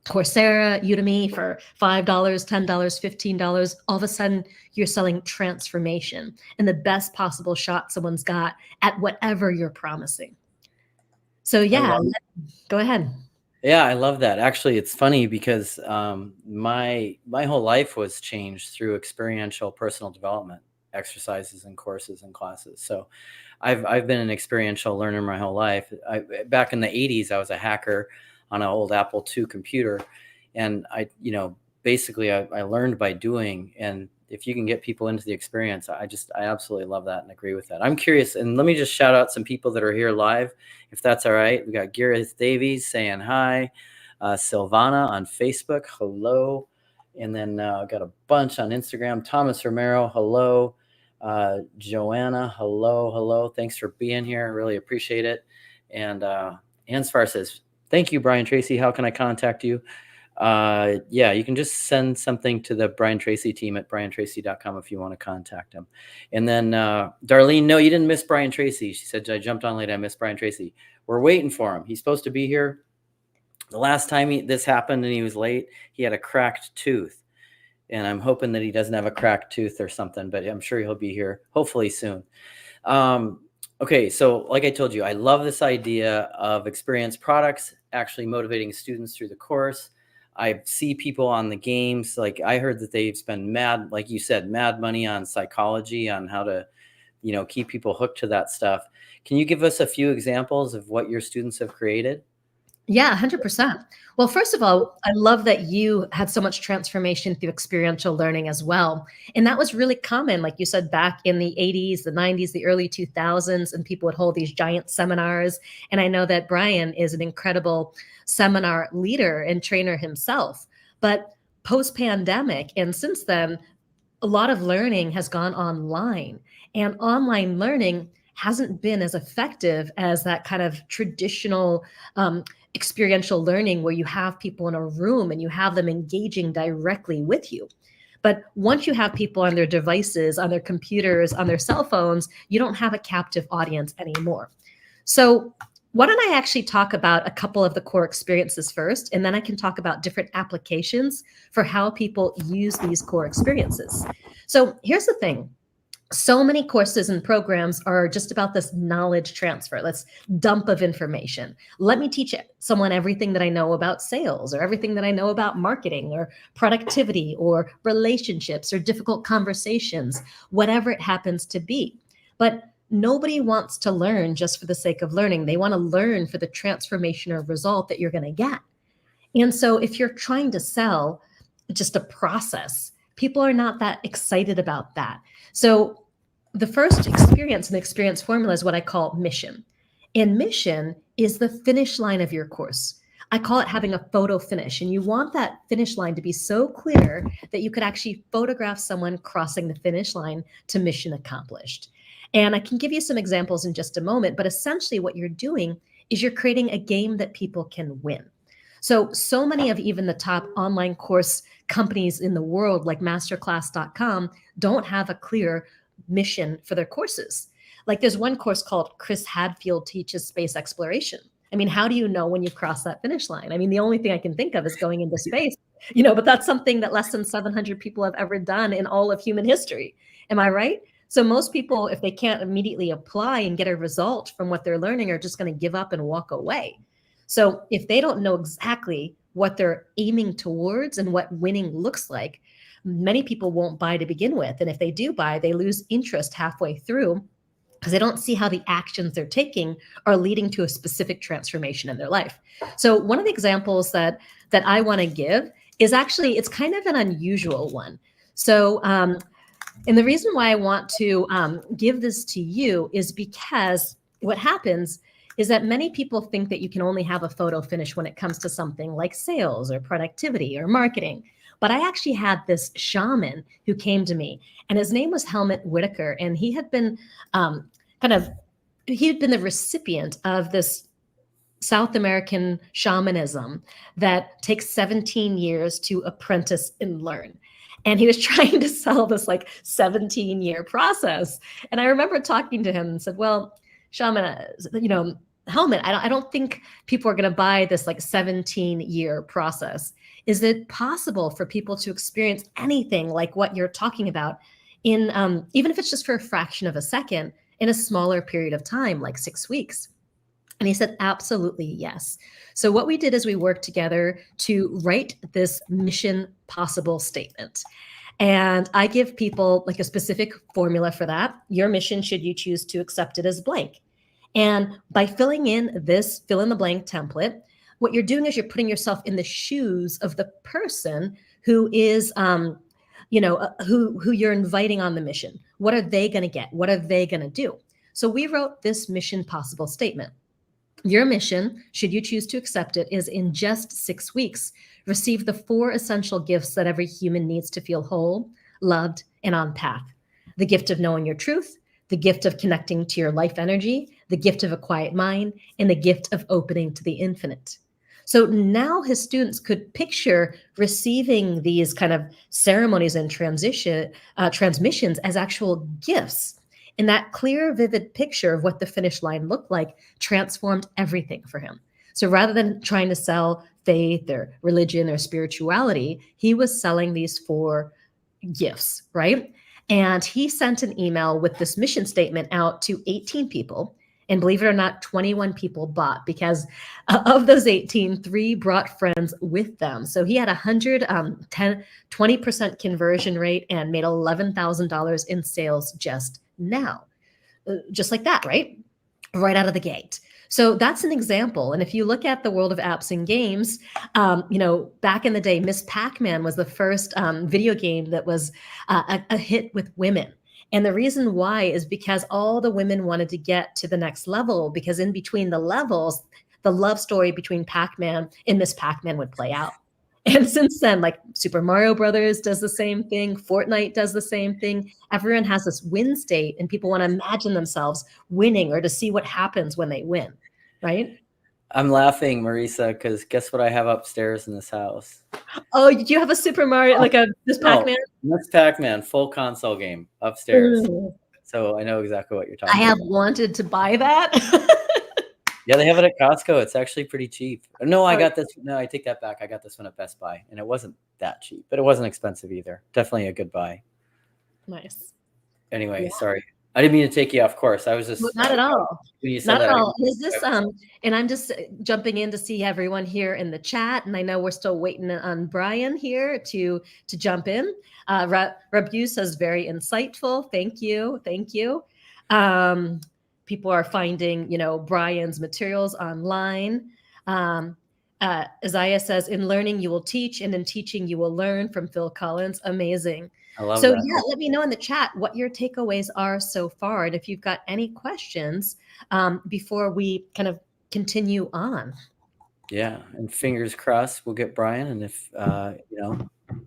Coursera, Udemy for $5, $10, $15. All of a sudden, you're selling transformation and the best possible shot someone's got at whatever you're promising. So I yeah, love go ahead. Yeah, I love that. Actually, it's funny because my whole life was changed through experiential personal development exercises and courses and classes. So I've been an experiential learner my whole life. Back in the 80s, I was a hacker on an old Apple II computer, and basically I learned by doing. And if you can get people into the experience, I absolutely love that and agree with that. I'm curious, and let me just shout out some people that are here live, if that's all right. We got Gareth Davies saying hi, Silvana on Facebook, hello, and then got a bunch on Instagram. Thomas Romero, hello. Joanna, hello. Thanks for being here. I really appreciate it. And Ansfar says, thank you, Brian Tracy. How can I contact you? Yeah, you can just send something to the Brian Tracy team at briantracy.com if you want to contact him. And then Darlene, no, you didn't miss Brian Tracy. She said, I jumped on late. I missed Brian Tracy. We're waiting for him. He's supposed to be here. The last time this happened and he was late, he had a cracked tooth. And I'm hoping that he doesn't have a cracked tooth or something, but I'm sure he'll be here hopefully soon. Okay, so like I told you, I love this idea of experience products actually motivating students through the course. I see people on the games, like I heard that they spend like you said, mad money on psychology, on how to, keep people hooked to that stuff. Can you give us a few examples of what your students have created? Yeah, 100%. Well, first of all, I love that you had so much transformation through experiential learning as well. And that was really common, like you said, back in the 80s, the 90s, the early 2000s, and people would hold these giant seminars. And I know that Brian is an incredible seminar leader and trainer himself. But post-pandemic, and since then, a lot of learning has gone online, and online learning hasn't been as effective as that kind of traditional experiential learning where you have people in a room and you have them engaging directly with you. But once you have people on their devices, on their computers, on their cell phones, you don't have a captive audience anymore. So why don't I actually talk about a couple of the core experiences first, and then I can talk about different applications for how people use these core experiences. So here's the thing. So many courses and programs are just about this knowledge transfer. Let's dump of information. Let me teach someone everything that I know about sales, or everything that I know about marketing or productivity or relationships or difficult conversations, whatever it happens to be. But nobody wants to learn just for the sake of learning. They want to learn for the transformation or result that you're going to get. And so if you're trying to sell just a process, people are not that excited about that. So the first experience, and experience formula, is what I call mission. And mission is the finish line of your course. I call it having a photo finish. And you want that finish line to be so clear that you could actually photograph someone crossing the finish line to mission accomplished. And I can give you some examples in just a moment, but essentially what you're doing is you're creating a game that people can win. So many of even the top online course companies in the world, like masterclass.com, don't have a clear mission for their courses. Like there's one course called Chris Hadfield Teaches Space Exploration. I mean, how do you know when you cross that finish line? I mean, the only thing I can think of is going into space, but that's something that less than 700 people have ever done in all of human history. Am I right? So most people, if they can't immediately apply and get a result from what they're learning, are just going to give up and walk away. So if they don't know exactly what they're aiming towards and what winning looks like, many people won't buy to begin with. And if they do buy, they lose interest halfway through because they don't see how the actions they're taking are leading to a specific transformation in their life. So one of the examples that I want to give is actually, it's kind of an unusual one. So, and the reason why I want to give this to you is because what happens is that many people think that you can only have a photo finish when it comes to something like sales or productivity or marketing. But I actually had this shaman who came to me, and his name was Helmut Whitaker, and he had been the recipient of this South American shamanism that takes 17 years to apprentice and learn. And he was trying to sell this like 17-year process. And I remember talking to him and said, well, shaman, helmet, I don't think people are going to buy this like 17-year process. Is it possible for people to experience anything like what you're talking about in, even if it's just for a fraction of a second, in a smaller period of time, like 6 weeks? And he said, absolutely, yes. So what we did is we worked together to write this mission possible statement. And I give people like a specific formula for that. Your mission, should you choose to accept it, as blank. And by filling in this fill in the blank template, what you're doing is you're putting yourself in the shoes of the person who is, who you're inviting on the mission. What are they going to get? What are they going to do? So we wrote this mission possible statement. Your mission, should you choose to accept it, is in just 6 weeks, receive the 4 essential gifts that every human needs to feel whole, loved, and on path. The gift of knowing your truth, the gift of connecting to your life energy, the gift of a quiet mind, and the gift of opening to the infinite. So now his students could picture receiving these kind of ceremonies and transmissions as actual gifts. And that clear, vivid picture of what the finish line looked like transformed everything for him. So rather than trying to sell faith or religion or spirituality, he was selling these 4 gifts, right? And he sent an email with this mission statement out to 18 people. And believe it or not, 21 people bought, because of those 18, 3 brought friends with them. So he had 20% conversion rate and made $11,000 in sales just now. Just like that, right? Right out of the gate. So that's an example. And if you look at the world of apps and games, back in the day, Miss PacMan was the first video game that was a hit with women. And the reason why is because all the women wanted to get to the next level, because in between the levels, the love story between Pac-Man and Miss Pac-Man would play out. And since then, like Super Mario Brothers does the same thing, Fortnite does the same thing. Everyone has this win state, and people want to imagine themselves winning or to see what happens when they win, right? I'm laughing, Marissa, because guess what I have upstairs in this house? Oh, do you have a Super Mario, like this Pac-Man? This Pac-Man full console game upstairs. So I know exactly what you're talking about. I have wanted to buy that. Yeah, they have it at Costco. It's actually pretty cheap. No, I got this. No, I take that back. I got this one at Best Buy, and it wasn't that cheap, but it wasn't expensive either. Definitely a good buy. Nice. Anyway, sorry. I didn't mean to take you off course. I was just not at all. Not at all. Is this and I'm just jumping in to see everyone here in the chat, and I know we're still waiting on Brian here to jump in. Rabu says very insightful. Thank you. People are finding, Brian's materials online. Isaiah says, in learning, you will teach, and in teaching, you will learn, from Phil Collins. Amazing. I love that. Yeah, let me know in the chat what your takeaways are so far. And if you've got any questions before we kind of continue on. Yeah. And fingers crossed, we'll get Brian. And if,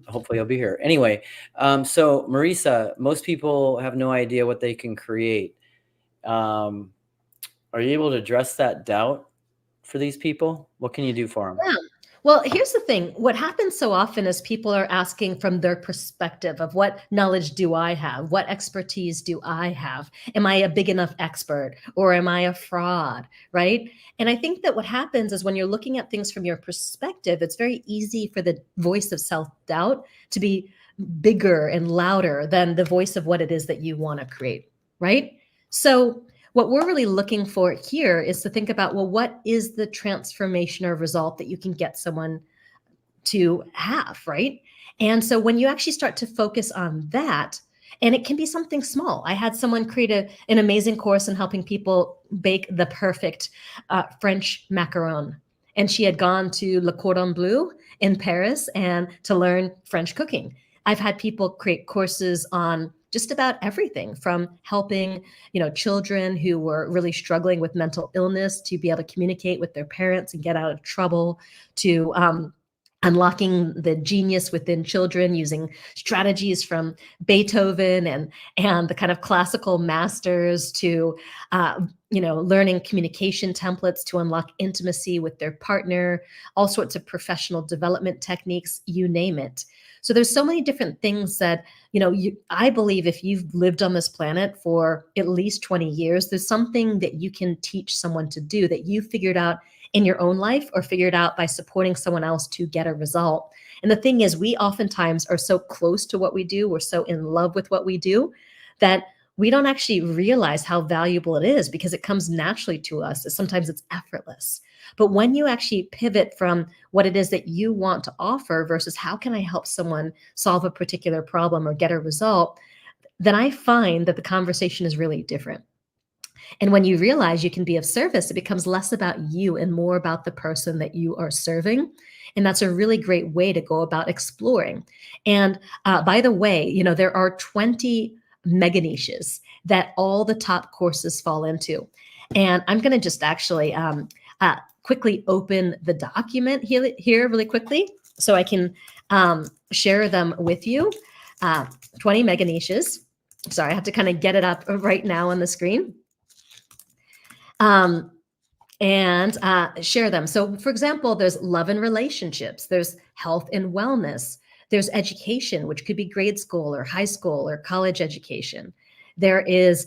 hopefully he'll be here. Anyway, so Marissa, most people have no idea what they can create. Are you able to address that doubt for these people? What can you do for them? Yeah. Well, here's the thing. What happens so often is people are asking from their perspective of, what knowledge do I have? What expertise do I have? Am I a big enough expert, or am I a fraud? Right. And I think that what happens is when you're looking at things from your perspective, it's very easy for the voice of self-doubt to be bigger and louder than the voice of what it is that you want to create. Right. So what we're really looking for here is to think about, well, what is the transformation or result that you can get someone to have, right? And so when you actually start to focus on that, and it can be something small. I had someone create an amazing course in helping people bake the perfect French macaron. And she had gone to Le Cordon Bleu in Paris and to learn French cooking. I've had people create courses on just about everything, from helping, children who were really struggling with mental illness to be able to communicate with their parents and get out of trouble, to unlocking the genius within children using strategies from Beethoven and the kind of classical masters, to learning communication templates to unlock intimacy with their partner, all sorts of professional development techniques, you name it. So there's so many different things that, I believe if you've lived on this planet for at least 20 years, there's something that you can teach someone to do that you figured out in your own life or figured out by supporting someone else to get a result. And the thing is, we oftentimes are so close to what we do, we're so in love with what we do, that we don't actually realize how valuable it is because it comes naturally to us. Sometimes it's effortless. But when you actually pivot from what it is that you want to offer versus how can I help someone solve a particular problem or get a result, then I find that the conversation is really different. And when you realize you can be of service, it becomes less about you and more about the person that you are serving. And that's a really great way to go about exploring. And by the way, there are 20 mega niches that all the top courses fall into. And I'm going to just actually quickly open the document here really quickly so I can share them with you. 20 mega niches. Sorry, I have to kind of get it up right now on the screen. And share them. So for example, there's love and relationships, there's health and wellness, there's education, which could be grade school or high school or college education. There is,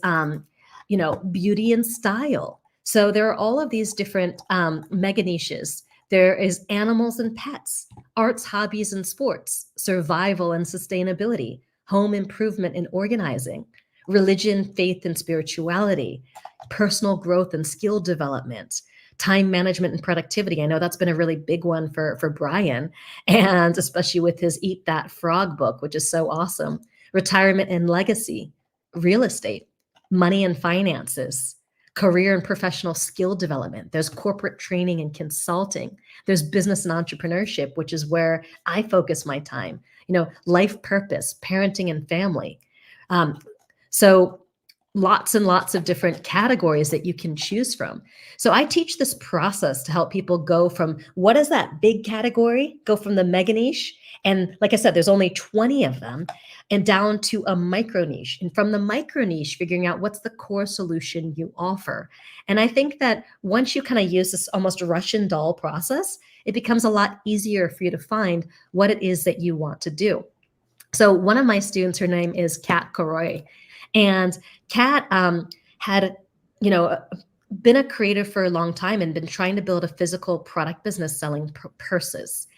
beauty and style. So there are all of these different mega niches. There is animals and pets, arts, hobbies, and sports, survival and sustainability, home improvement and organizing, religion, faith, and spirituality, personal growth and skill development, time management and productivity. I know that's been a really big one for Brian, and especially with his Eat That Frog book, which is so awesome. Retirement and legacy, real estate, money and finances, career and professional skill development. There's corporate training and consulting. There's business and entrepreneurship, which is where I focus my time. Life purpose, parenting and family. So lots and lots of different categories that you can choose from. So I teach this process to help people go from what is that big category, go from the mega niche. And like I said, there's only 20 of them, and down to a micro niche. And from the micro niche, figuring out what's the core solution you offer. And I think that once you kind of use this almost Russian doll process, it becomes a lot easier for you to find what it is that you want to do. So one of my students, her name is Kat Koroy. And Kat had, been a creative for a long time and been trying to build a physical product business selling purses.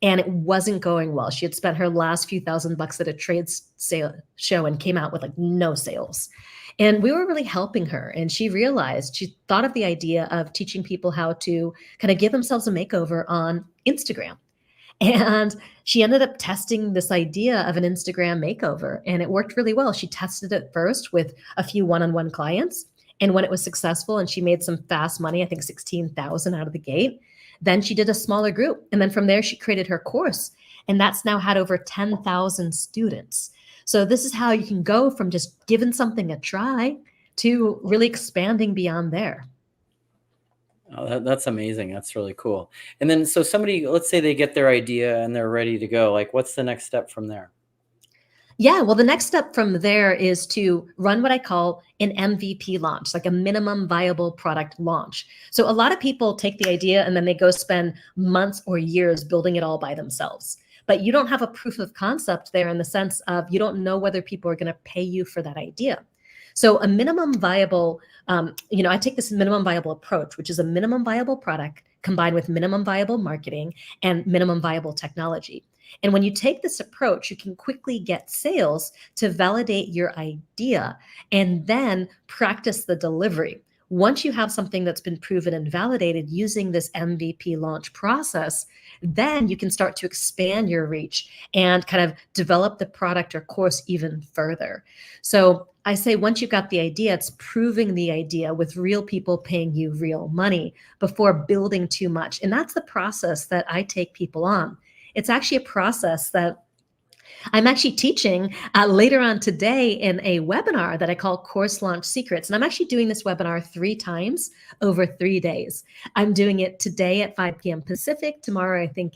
And it wasn't going well. She had spent her last few $1,000s at a trade sale show and came out with no sales. And we were really helping her. And she realized, she thought of the idea of teaching people how to kind of give themselves a makeover on Instagram. And she ended up testing this idea of an Instagram makeover, and it worked really well. She tested it first with a few one-on-one clients. And when it was successful and she made some fast money, I think 16,000 out of the gate, then she did a smaller group. And then from there, she created her course. And that's now had over 10,000 students. So this is how you can go from just giving something a try to really expanding beyond there. Oh, that's amazing. That's really cool. And then, so somebody, let's say they get their idea and they're ready to go. What's the next step from there? Yeah, well, the next step from there is to run what I call an MVP launch, like a minimum viable product launch. So a lot of people take the idea and then they go spend months or years building it all by themselves. But you don't have a proof of concept there in the sense of you don't know whether people are going to pay you for that idea. So a minimum viable, I take this minimum viable approach, which is a minimum viable product combined with minimum viable marketing and minimum viable technology. And when you take this approach, you can quickly get sales to validate your idea and then practice the delivery. Once you have something that's been proven and validated using this MVP launch process, then you can start to expand your reach and kind of develop the product or course even further. So I say once you've got the idea, it's proving the idea with real people paying you real money before building too much. And that's the process that I take people on. It's actually a process that I'm actually teaching later on today in a webinar that I call Course Launch Secrets. And I'm actually doing this webinar 3 times over 3 days. I'm doing it today at 5 p.m. Pacific, tomorrow I think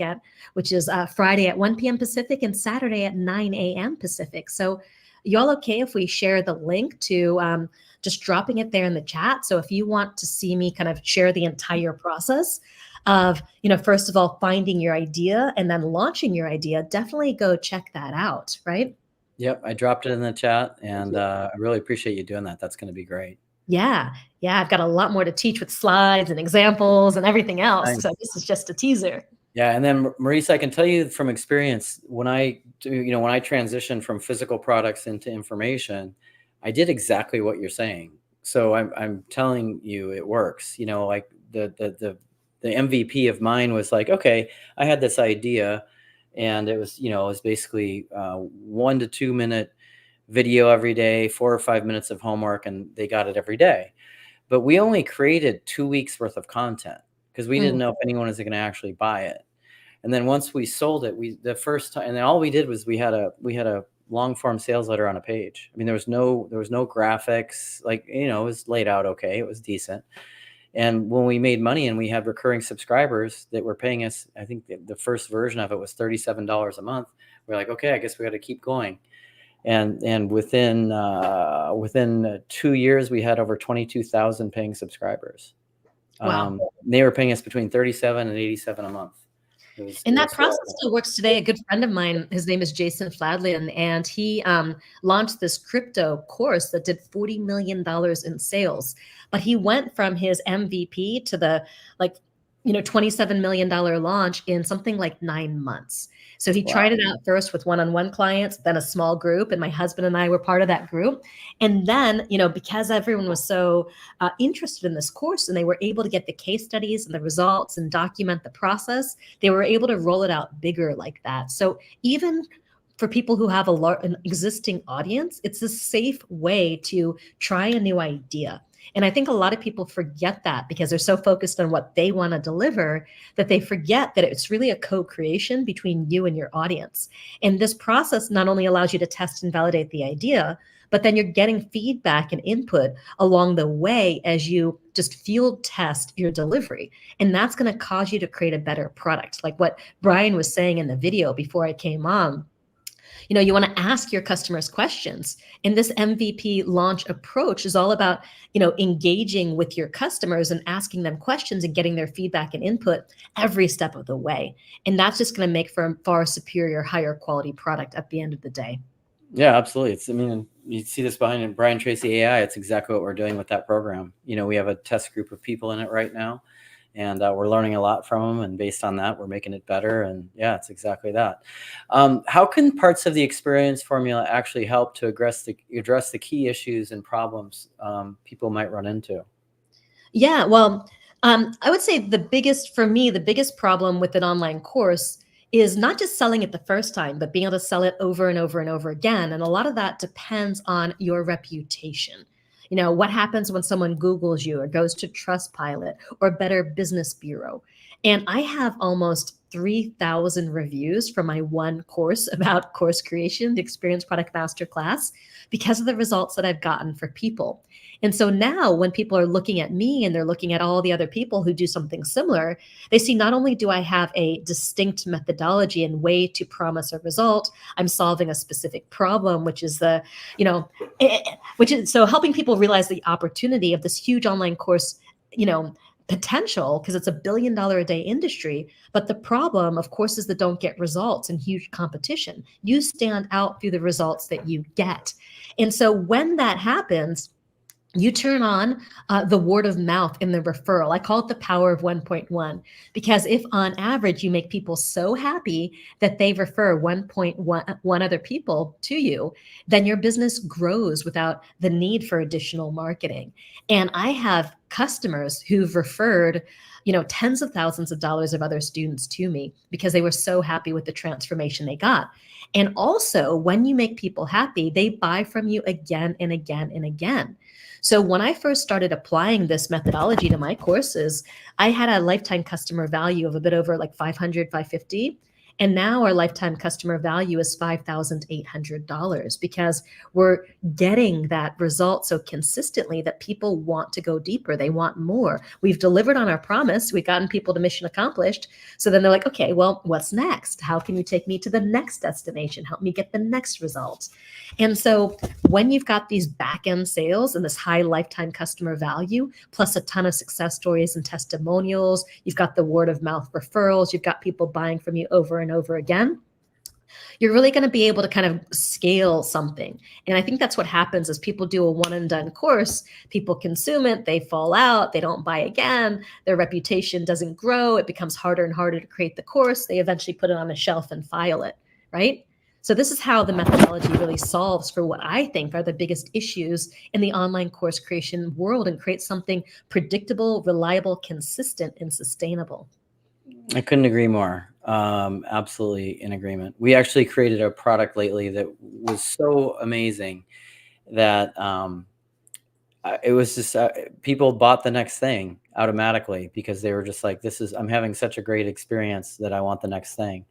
which is Friday at 1 p.m. Pacific, and Saturday at 9 a.m. Pacific. So you all okay if we share the link to just dropping it there in the chat. So if you want to see me kind of share the entire process of, first of all, finding your idea and then launching your idea, definitely go check that out, right? Yep, I dropped it in the chat, and I really appreciate you doing that. That's going to be great. Yeah. Yeah. I've got a lot more to teach with slides and examples and everything else. Nice. So this is just a teaser. Yeah. And then Marissa, I can tell you from experience, when I transitioned from physical products into information, I did exactly what you're saying. So I'm telling you, it works. Like the MVP of mine was like, okay, I had this idea, and it was basically 1 to 2 minute video every day, 4 or 5 minutes of homework, and they got it every day. But we only created 2 weeks worth of content because we didn't know if anyone was going to actually buy it. And then once we sold it, the first time, and then all we did was we had a long form sales letter on a page. I mean, there was no graphics, like, it was laid out okay, it was decent. And when we made money and we had recurring subscribers that were paying us, I think the first version of it was $37 a month. We're like, okay, I guess we got to keep going. And within 2 years, we had over 22,000 paying subscribers. Wow. They were paying us between 37 and 87 a month. And that process still works today. A good friend of mine, his name is Jason Fladlian, and he launched this crypto course that did $40 million in sales. But he went from his MVP to the $27 million launch in something like 9 months. So he tried it out first with one-on-one clients, then a small group, and my husband and I were part of that group. And then, because everyone was so interested in this course and they were able to get the case studies and the results and document the process, they were able to roll it out bigger like that. So even for people who have an existing audience, it's a safe way to try a new idea. And I think a lot of people forget that because they're so focused on what they want to deliver that they forget that it's really a co-creation between you and your audience. And this process not only allows you to test and validate the idea, but then you're getting feedback and input along the way as you just field test your delivery. And that's going to cause you to create a better product. Like what Brian was saying in the video before I came on. You want to ask your customers questions. And this MVP launch approach is all about, engaging with your customers and asking them questions and getting their feedback and input every step of the way. And that's just going to make for a far superior, higher quality product at the end of the day. Yeah, absolutely. You see this behind it, Brian Tracy AI. It's exactly what we're doing with that program. We have a test group of people in it right now. And we're learning a lot from them. And based on that, we're making it better. And yeah, it's exactly that. How can parts of the experience formula actually help to address the key issues and problems people might run into? Yeah, well, I would say the biggest problem with an online course is not just selling it the first time, but being able to sell it over and over and over again. And a lot of that depends on your reputation. What happens when someone Googles you or goes to Trustpilot or Better Business Bureau? And I have almost 3,000 reviews from my one course about course creation, the Experience Product Masterclass, because of the results that I've gotten for people. And so now when people are looking at me and they're looking at all the other people who do something similar, they see not only do I have a distinct methodology and way to promise a result, I'm solving a specific problem, which is so helping people realize the opportunity of this huge online course, potential, because it's $1 billion a day industry. But the problem, of course, is that don't get results and huge competition. You stand out through the results that you get. And so when that happens, you turn on the word of mouth and the referral. I call it the power of 1.1, because if on average you make people so happy that they refer 1.1 other people to you, then your business grows without the need for additional marketing. And I have customers who've referred, tens of thousands of dollars of other students to me because they were so happy with the transformation they got. And also, when you make people happy, they buy from you again and again and again. So when I first started applying this methodology to my courses, I had a lifetime customer value of a bit over like 500, 550. And now our lifetime customer value is $5,800 because we're getting that result so consistently that people want to go deeper. They want more. We've delivered on our promise. We've gotten people to mission accomplished. So then they're like, okay, well, what's next? How can you take me to the next destination? Help me get the next result. And so when you've got these back-end sales and this high lifetime customer value, plus a ton of success stories and testimonials, you've got the word of mouth referrals, you've got people buying from you over and over again, you're really going to be able to kind of scale something. And I think that's what happens is people do a one and done course, people consume it, they fall out, they don't buy again, their reputation doesn't grow, it becomes harder and harder to create the course, they eventually put it on a shelf and file it, right? So this is how the methodology really solves for what I think are the biggest issues in the online course creation world and creates something predictable, reliable, consistent, and sustainable. I couldn't agree more. Absolutely in agreement. We actually created a product lately that was so amazing that it was just people bought the next thing automatically because they were just like, I'm having such a great experience that I want the next thing.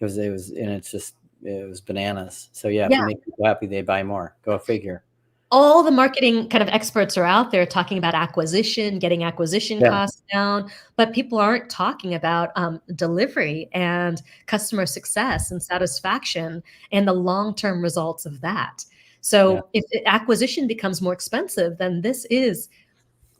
It was bananas. So yeah, if you make people happy, they buy more. Go figure. All the marketing kind of experts are out there talking about acquisition, getting acquisition costs down, but people aren't talking about delivery and customer success and satisfaction and the long-term results of that. So if acquisition becomes more expensive, then this is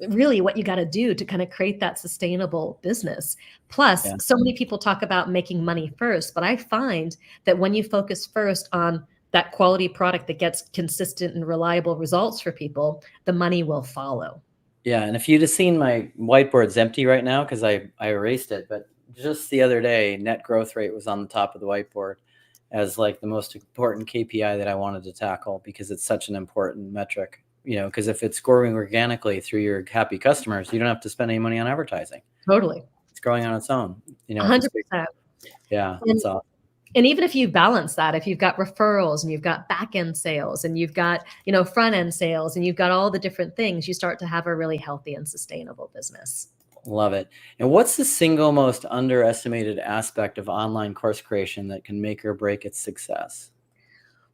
really what you got to do to kind of create that sustainable business. Plus, so many people talk about making money first, but I find that when you focus first on that quality product that gets consistent and reliable results for people, the money will follow. Yeah, and if you'd have seen my whiteboard's empty right now because I erased it, but just the other day, net growth rate was on the top of the whiteboard as like the most important KPI that I wanted to tackle because it's such an important metric. Because if it's growing organically through your happy customers, you don't have to spend any money on advertising. Totally. It's growing on its own. 100%. Yeah, that's awesome. And even if you balance that, if you've got referrals and you've got back-end sales and you've got, front-end sales and you've got all the different things, you start to have a really healthy and sustainable business. Love it. And what's the single most underestimated aspect of online course creation that can make or break its success?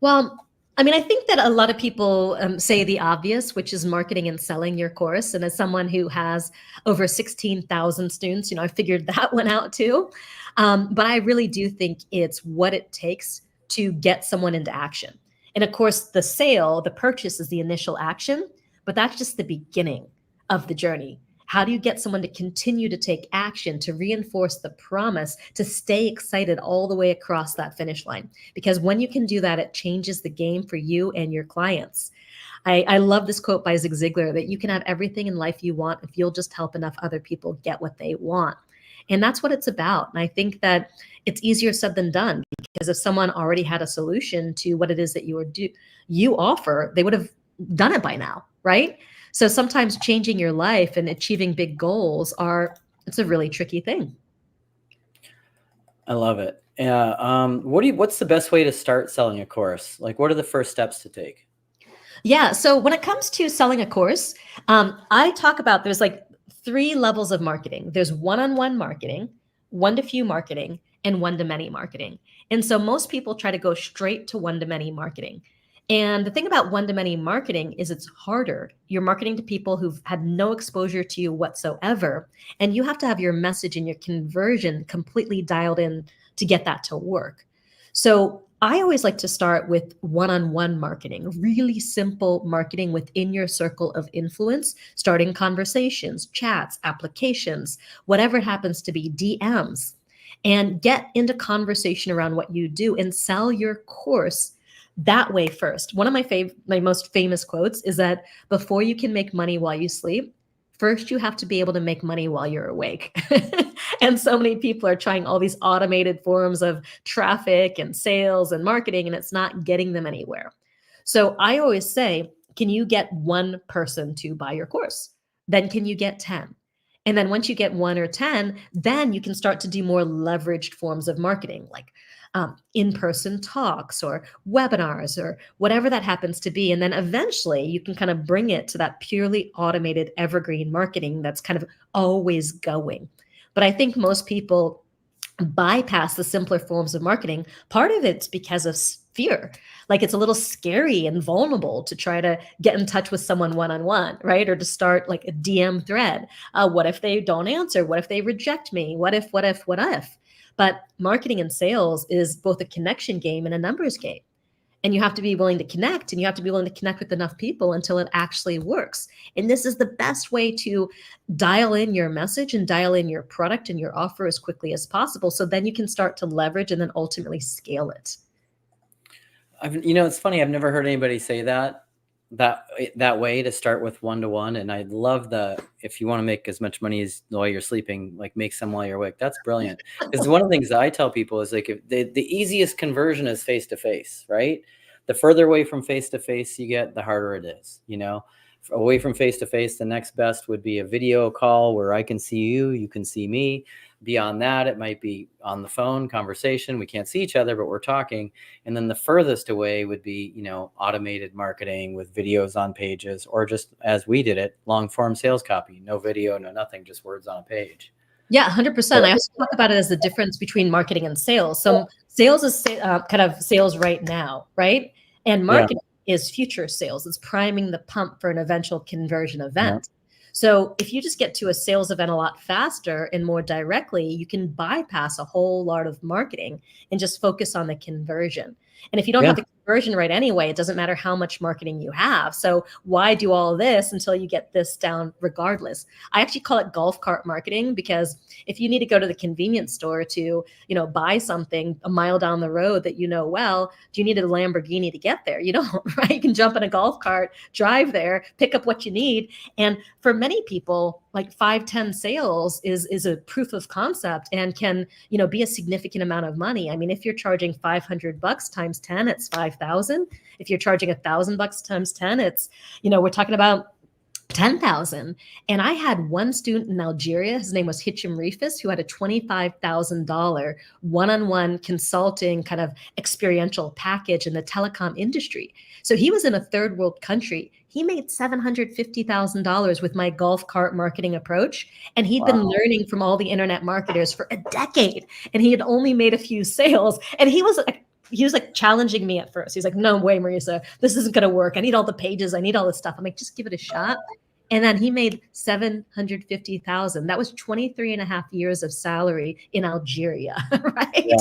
Well, I think that a lot of people say the obvious, which is marketing and selling your course. And as someone who has over 16,000 students, I figured that one out too. But I really do think it's what it takes to get someone into action. And of course, the purchase is the initial action, but that's just the beginning of the journey. How do you get someone to continue to take action, to reinforce the promise, to stay excited all the way across that finish line? Because when you can do that, it changes the game for you and your clients. I love this quote by Zig Ziglar that you can have everything in life you want if you'll just help enough other people get what they want. And that's what it's about. And I think that it's easier said than done because if someone already had a solution to what it is that you offer, they would have done it by now, right? So sometimes changing your life and achieving big goals it's a really tricky thing. I love it. Yeah. What's the best way to start selling a course? Like, what are the first steps to take? Yeah. So when it comes to selling a course, I talk about there's like 3 levels of marketing. There's one-on-one marketing, one-to-few marketing, and one-to-many marketing. And so most people try to go straight to one-to-many marketing. And the thing about one-to-many marketing is it's harder. You're marketing to people who've had no exposure to you whatsoever. And you have to have your message and your conversion completely dialed in to get that to work. So I always like to start with one-on-one marketing, really simple marketing within your circle of influence, starting conversations, chats, applications, whatever it happens to be, DMs, and get into conversation around what you do and sell your course that way first. One of my most famous quotes is that before you can make money while you sleep, first you have to be able to make money while you're awake. And so many people are trying all these automated forms of traffic and sales and marketing, and it's not getting them anywhere. So I always say, can you get one person to buy your course? Then can you get 10? And then once you get 1 or 10, then you can start to do more leveraged forms of marketing, like in-person talks or webinars or whatever that happens to be. And then eventually you can kind of bring it to that purely automated evergreen marketing that's kind of always going. But I think most people bypass the simpler forms of marketing. Part of it's because of fear. Like it's a little scary and vulnerable to try to get in touch with someone one-on-one, right? Or to start like a DM thread. What if they don't answer? What if they reject me? What if, what if, what if? But marketing and sales is both a connection game and a numbers game. And you have to be willing to connect, and you have to be willing to connect with enough people until it actually works. And this is the best way to dial in your message and dial in your product and your offer as quickly as possible. So then you can start to leverage and then ultimately scale it. It's funny. I've never heard anybody say that way, to start with one-to-one. And I love if you want to make as much money as while you're sleeping, like make some while you're awake. That's brilliant. Because one of the things that I tell people is like, if the easiest conversion is face-to-face, right? The further away from face-to-face you get, the harder it is, away from face-to-face, the next best would be a video call where I can see you, you can see me. Beyond that, it might be on the phone conversation. We can't see each other, but we're talking. And then the furthest away would be, automated marketing with videos on pages, or just as we did it, long form sales copy, no video, no nothing, just words on a page. Yeah, 100%. I also talk about it as the difference between marketing and sales. So sales is kind of sales right now, right? And marketing is future sales. It's priming the pump for an eventual conversion event. So if you just get to a sales event a lot faster and more directly, you can bypass a whole lot of marketing and just focus on the conversion. And if you don't have the conversion right anyway, it doesn't matter how much marketing you have. So why do all of this until you get this down regardless? I actually call it golf cart marketing, because if you need to go to the convenience store to, buy something a mile down the road that well, do you need a Lamborghini to get there? You don't, right? You can jump in a golf cart, drive there, pick up what you need. And for many people, like 5-10 sales is a proof of concept and can, be a significant amount of money. I mean, if you're charging $500 times 10, it's 5,000. If you're charging $1,000 times 10, it's, we're talking about 10,000. And I had one student in Algeria, his name was Hicham Rifus, who had a $25,000 one-on-one consulting kind of experiential package in the telecom industry. So he was in a third world country. He made $750,000 with my golf cart marketing approach. And he'd been learning from all the internet marketers for a decade. And he had only made a few sales. And he was like challenging me at first. He's like, no way, Marissa, this isn't going to work. I need all the pages. I need all this stuff. I'm like, just give it a shot. And then he made $750,000. That was 23 and a half years of salary in Algeria, right? Yeah.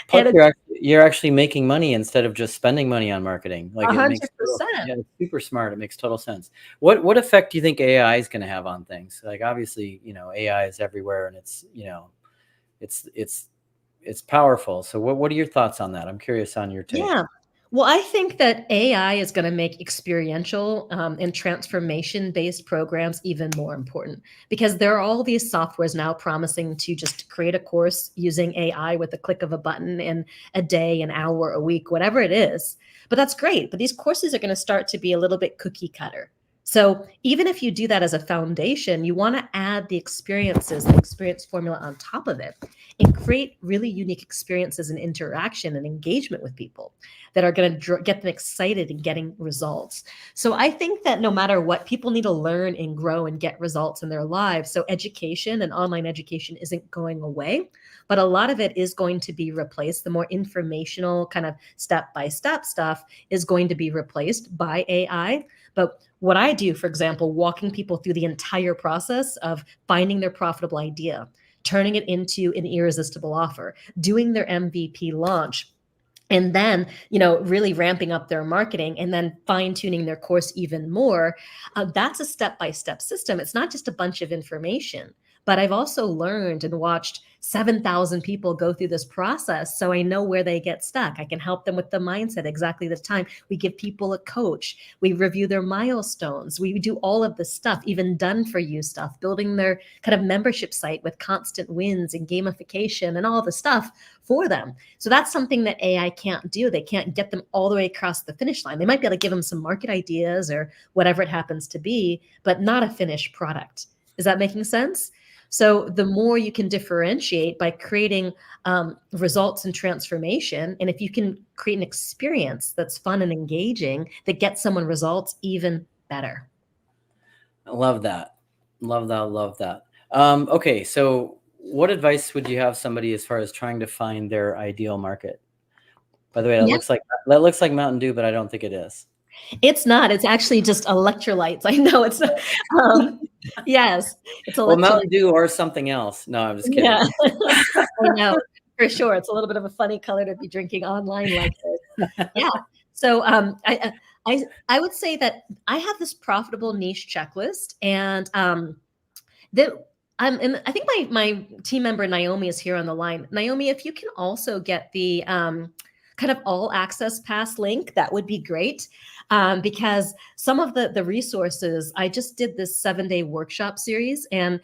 Plus, you're actually making money instead of just spending money on marketing. Like 100%. It's super smart. It makes total sense. What effect do you think AI is going to have on things? Like, obviously, AI is everywhere, and it's it's powerful. So what are your thoughts on that? I'm curious on your take. Yeah. Well, I think that AI is going to make experiential and transformation-based programs even more important, because there are all these softwares now promising to just create a course using AI with the click of a button in a day, an hour, a week, whatever it is. But that's great. But these courses are going to start to be a little bit cookie cutter. So even if you do that as a foundation, you want to add the experiences, the experience formula on top of it, and create really unique experiences and interaction and engagement with people that are going to get them excited and getting results. So I think that no matter what, people need to learn and grow and get results in their lives. So education and online education isn't going away, but a lot of it is going to be replaced. The more informational kind of step-by-step stuff is going to be replaced by AI. But what I do, for example, walking people through the entire process of finding their profitable idea, turning it into an irresistible offer, doing their MVP launch, and then, really ramping up their marketing and then fine-tuning their course even more. That's a step-by-step system. It's not just a bunch of information. But I've also learned and watched 7,000 people go through this process. So I know where they get stuck. I can help them with the mindset, exactly the time. We give people a coach. We review their milestones. We do all of this stuff, even done for you stuff, building their kind of membership site with constant wins and gamification and all the stuff for them. So that's something that AI can't do. They can't get them all the way across the finish line. They might be able to give them some market ideas or whatever it happens to be, but not a finished product. Is that making sense? So the more you can differentiate by creating results and transformation, and if you can create an experience that's fun and engaging that gets someone results, even better. I love that. Love that. Okay, so what advice would you have somebody as far as trying to find their ideal market? By the way, Yeah. that looks like Mountain Dew, but I don't think it is. It's not. It's actually just electrolytes. I know it's not. Yes, it's Well, electrolytes. Mountain Dew or something else. No, I'm just kidding. Yeah, I know for sure. It's a little bit of a funny color to be drinking online like this. Yeah. So I would say that I have this profitable niche checklist, and that and I think my team member Naomi is here on the line. Naomi, if you can also get the kind of all access pass link, that would be great. Because some of the resources, I just did this 7-day workshop series, and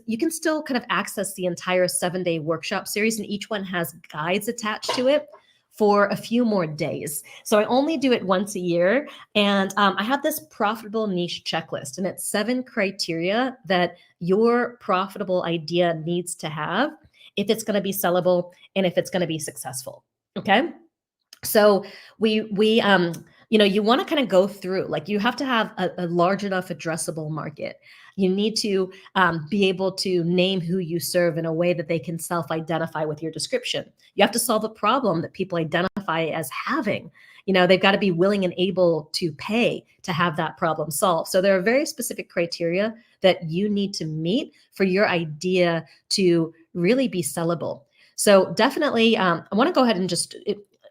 you can still kind of access the entire 7-day workshop series, and each one has guides attached to it for a few more days. So I only do it once a year, and I have this profitable niche checklist, and it's 7 criteria that your profitable idea needs to have if it's going to be sellable and if it's going to be successful. Okay. So we you want to kind of go through, like, you have to have a large enough addressable market. You need to be able to name who you serve in a way that they can self-identify with your description. You have to solve a problem that people identify as having. They've got to be willing and able to pay to have that problem solved. So there are very specific criteria that you need to meet for your idea to really be sellable. So definitely, I want to go ahead and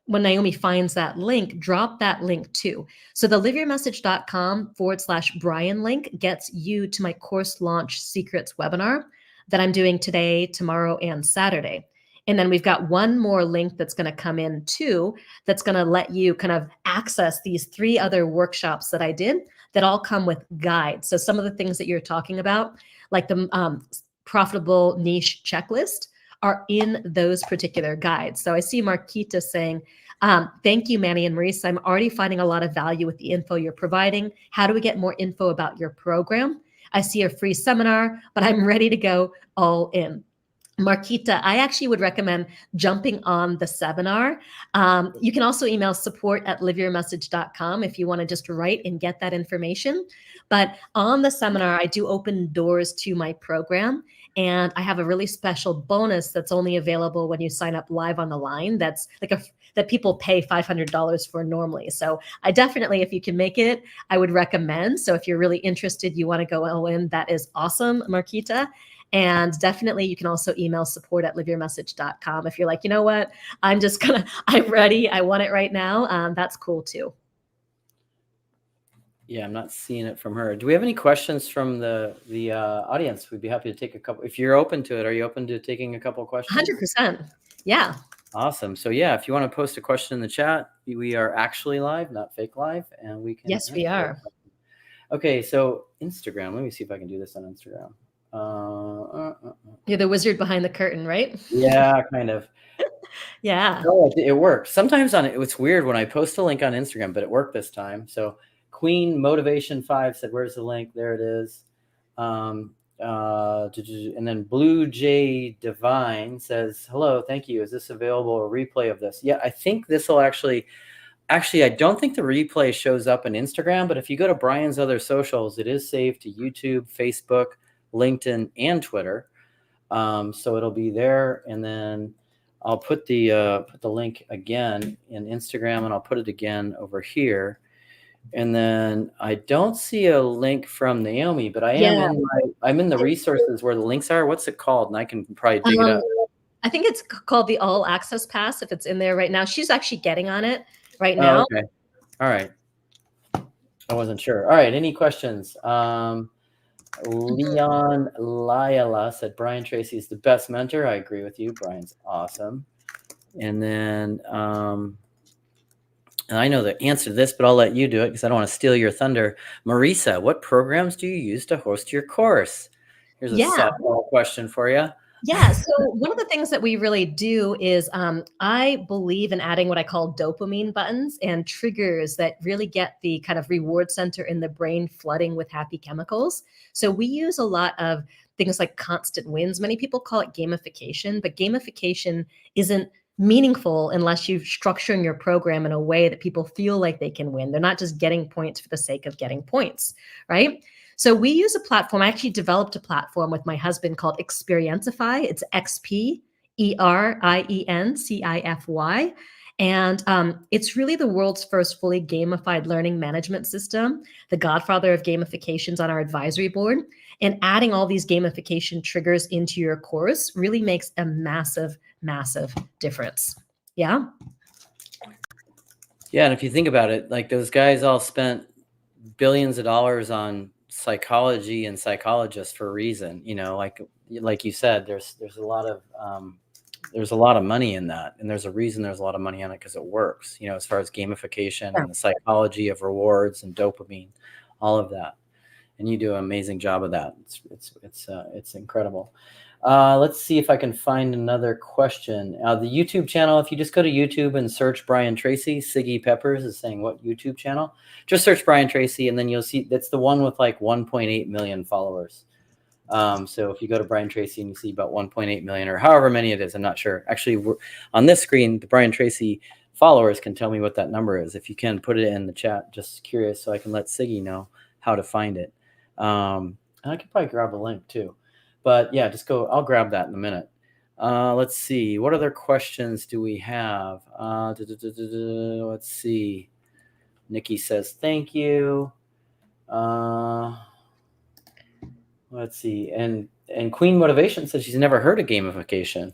when Naomi finds that link, drop that link too. So the liveyourmessage.com/Brian link gets you to my course launch secrets webinar that I'm doing today, tomorrow, and Saturday. And then we've got one more link that's going to come in too, that's going to let you kind of access these 3 other workshops that I did that all come with guides. So some of the things that you're talking about, like the profitable niche checklist, are in those particular guides. So I see Marquita saying, thank you, Manny and Marissa. I'm already finding a lot of value with the info you're providing. How do we get more info about your program? I see a free seminar, but I'm ready to go all in. Marquita, I actually would recommend jumping on the seminar. You can also email support@liveyourmessage.com if you want to just write and get that information. But on the seminar, I do open doors to my program. And I have a really special bonus that's only available when you sign up live on the line. That's like that people pay $500 for normally. So I definitely, if you can make it, I would recommend. So if you're really interested, you want to go all in, that is awesome, Marquita. And definitely you can also email support@liveyourmessage.com. If you're like, you know what, I'm ready, I want it right now. That's cool too. Yeah, I'm not seeing it from her. Do we have any questions from the audience? We'd be happy to take a couple. If you're open to it, are you open to taking a couple of questions? 100%. Yeah. Awesome. So yeah, if you want to post a question in the chat, we are actually live, not fake live, and we can. Yes, we are. Okay, so Instagram. Let me see if I can do this on Instagram. You're the wizard behind the curtain, right? Yeah, kind of. Yeah. No, it works. Sometimes it's weird when I post a link on Instagram, but it worked this time. So Queen Motivation 5 said, "Where's the link?" There it is. And then Blue Jay Divine says, "Hello, thank you. Is this available, a replay of this?" Yeah, I think this will actually, I don't think the replay shows up on Instagram, but if you go to Brian's other socials, it is saved to YouTube, Facebook, LinkedIn, and Twitter. So it'll be there, and then I'll put the link again in Instagram, and I'll put it again over here. And then I don't see a link from Naomi, but I'm in the resources where the links are. What's it called? And I can probably dig it up. I think it's called the All Access Pass, if it's in there right now. She's actually getting on it right now. Oh, okay. All right. I wasn't sure. All right. Any questions? Leon Lyala said, "Brian Tracy is the best mentor." I agree with you. Brian's awesome. And then and I know the answer to this, but I'll let you do it because I don't want to steal your thunder. Marissa, what programs do you use to host your course? Here's a softball question for you. Yeah. So one of the things that we really do is I believe in adding what I call dopamine buttons and triggers that really get the kind of reward center in the brain flooding with happy chemicals. So we use a lot of things like constant wins. Many people call it gamification, but gamification isn't meaningful unless you're structuring your program in a way that people feel like they can win. They're not just getting points for the sake of getting points, right? So we use a platform. I actually developed a platform with my husband called Experientify. It's XPERIENCIFY. And it's really the world's first fully gamified learning management system, the godfather of gamifications on our advisory board. And adding all these gamification triggers into your course really makes a massive, massive difference. Yeah. Yeah, and if you think about it, like those guys all spent billions of dollars on psychology and psychologists for a reason. Like you said, there's a lot of money in that, and there's a reason there's a lot of money on it, because it works. As far as gamification and the psychology of rewards and dopamine, all of that, and you do an amazing job of that. It's incredible. Let's see if I can find another question. The YouTube channel, if you just go to YouTube and search Brian Tracy, Siggy Peppers is saying, what YouTube channel? Just search Brian Tracy, and then you'll see that's the one with like 1.8 million followers. So if you go to Brian Tracy and you see about 1.8 million or however many it is, I'm not sure. Actually, on this screen, the Brian Tracy followers can tell me what that number is. If you can, put it in the chat. Just curious, so I can let Siggy know how to find it. And I could probably grab a link too. But yeah, just go. I'll grab that in a minute. Let's see. What other questions do we have? Let's see. Nikki says, thank you. Let's see. And Queen Motivation says she's never heard of gamification.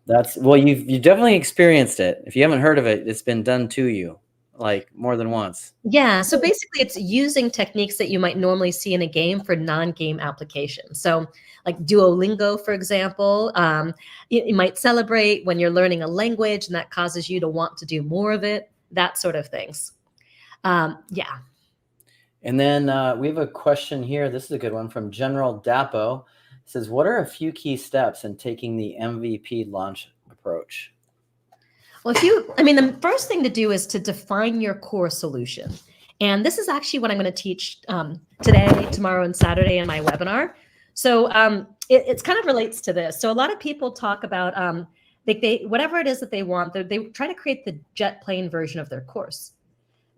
You've definitely experienced it. If you haven't heard of it, it's been done to you like more than once. Yeah. So basically it's using techniques that you might normally see in a game for non-game applications. So like Duolingo, for example, you might celebrate when you're learning a language and that causes you to want to do more of it, that sort of things. Yeah. And then we have a question here. This is a good one from General Dapo. It says, what are a few key steps in taking the MVP launch approach? Well, the first thing to do is to define your core solution. And this is actually what I'm going to teach today, tomorrow, and Saturday in my webinar. So it kind of relates to this. So a lot of people talk about whatever it is that they want, they try to create the jet plane version of their course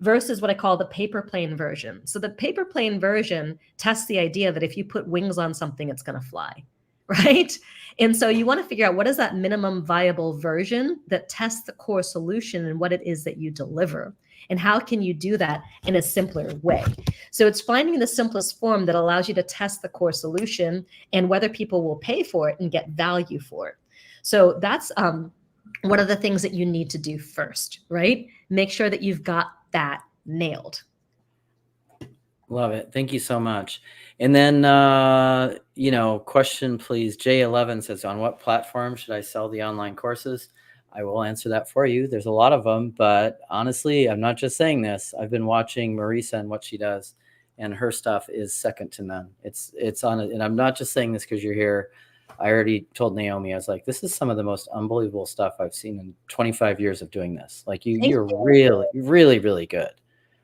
versus what I call the paper plane version. So the paper plane version tests the idea that if you put wings on something, it's going to fly, right? And so you want to figure out what is that minimum viable version that tests the core solution and what it is that you deliver. And how can you do that in a simpler way? So it's finding the simplest form that allows you to test the core solution and whether people will pay for it and get value for it. So that's one of the things that you need to do first, right? Make sure that you've got that nailed. Love it. Thank you so much. And then, question, please. J11 says, on what platform should I sell the online courses? I will answer that for you. There's a lot of them, but honestly, I'm not just saying this. I've been watching Marissa and what she does, and her stuff is second to none. It's on it. And I'm not just saying this because you're here. I already told Naomi, I was like, this is some of the most unbelievable stuff I've seen in 25 years of doing this. Like you're really, really, really good.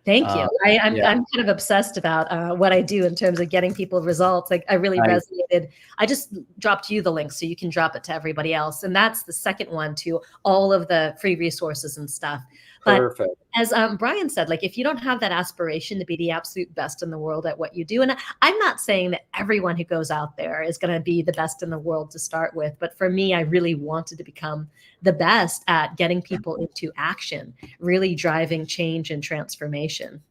Thank you. I'm kind of obsessed about what I do in terms of getting people results. Like I really resonated. I just dropped you the link so you can drop it to everybody else. And that's the second one to all of the free resources and stuff. But as Brian said, like if you don't have that aspiration to be the absolute best in the world at what you do, and I'm not saying that everyone who goes out there is going to be the best in the world to start with, but for me, I really wanted to become the best at getting people into action, really driving change and transformation.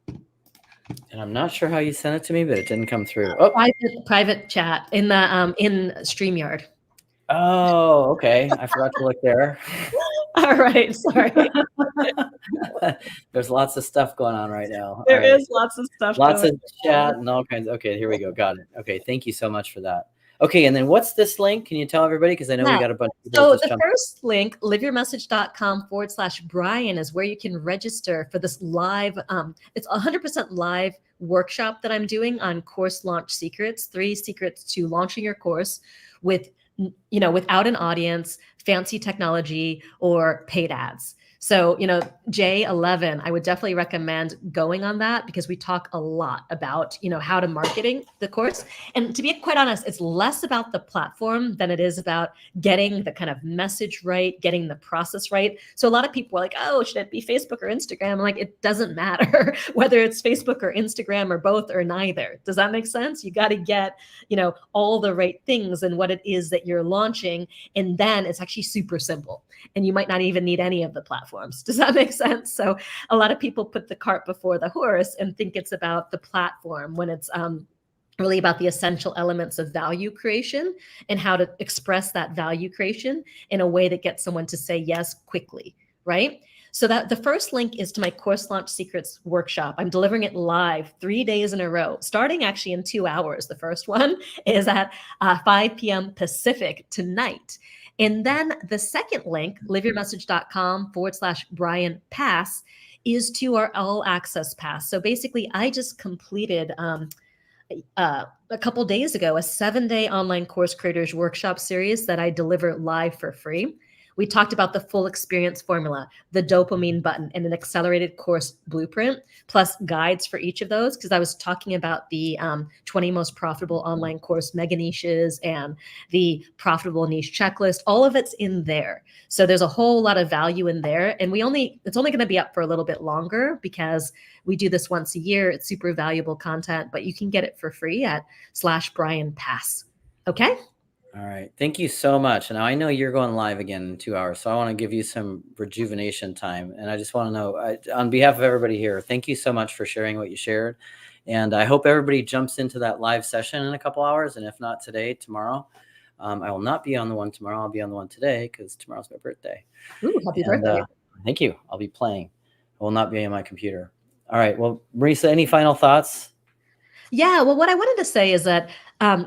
And I'm not sure how you sent it to me, but it didn't come through. Private chat in the in StreamYard. Oh, okay. I forgot to look there. All right, sorry. There's lots of stuff going on right now. There is lots of stuff. Lots of chat and all kinds. Okay, here we go. Got it. Okay, thank you so much for that. Okay, and then what's this link? Can you tell everybody? Because I know we got a bunch of people. So the first link, liveyourmessage.com/Brian, is where you can register for this live, it's 100% live workshop that I'm doing on course launch secrets, 3 secrets to launching your course without an audience, fancy technology, or paid ads. So, J11, I would definitely recommend going on that because we talk a lot about, how to marketing the course. And to be quite honest, it's less about the platform than it is about getting the kind of message right, getting the process right. So a lot of people are like, oh, should it be Facebook or Instagram? I'm like, it doesn't matter whether it's Facebook or Instagram or both or neither. Does that make sense? You got to get, all the right things and what it is that you're launching. And then it's actually super simple. And you might not even need any of the platforms. Does that make sense? So a lot of people put the cart before the horse and think it's about the platform when it's really about the essential elements of value creation and how to express that value creation in a way that gets someone to say yes quickly, right? So that the first link is to my Course Launch Secrets workshop. I'm delivering it live 3 days in a row, starting actually in 2 hours. The first one is at 5 p.m. Pacific tonight. And then the second link, liveyourmessage.com/Brian Pass, is to our all access pass. So basically, I just completed a couple days ago a 7-day online course creators workshop series that I deliver live for free. We talked about the full experience formula, the dopamine button, and an accelerated course blueprint, plus guides for each of those, because I was talking about the 20 most profitable online course mega niches and the profitable niche checklist. All of it's in there. So there's a whole lot of value in there. And it's only going to be up for a little bit longer because we do this once a year. It's super valuable content, but you can get it for free at /Brian Pass. Okay? All right. Thank you so much. Now I know you're going live again in 2 hours, so I want to give you some rejuvenation time. And I just want to know, on behalf of everybody here, thank you so much for sharing what you shared. And I hope everybody jumps into that live session in a couple hours. And if not today, tomorrow. I will not be on the one tomorrow. I'll be on the one today because tomorrow's my birthday. Ooh, happy birthday. Thank you. I'll be playing. I will not be on my computer. All right. Well, Marissa, any final thoughts? Yeah, well, what I wanted to say is that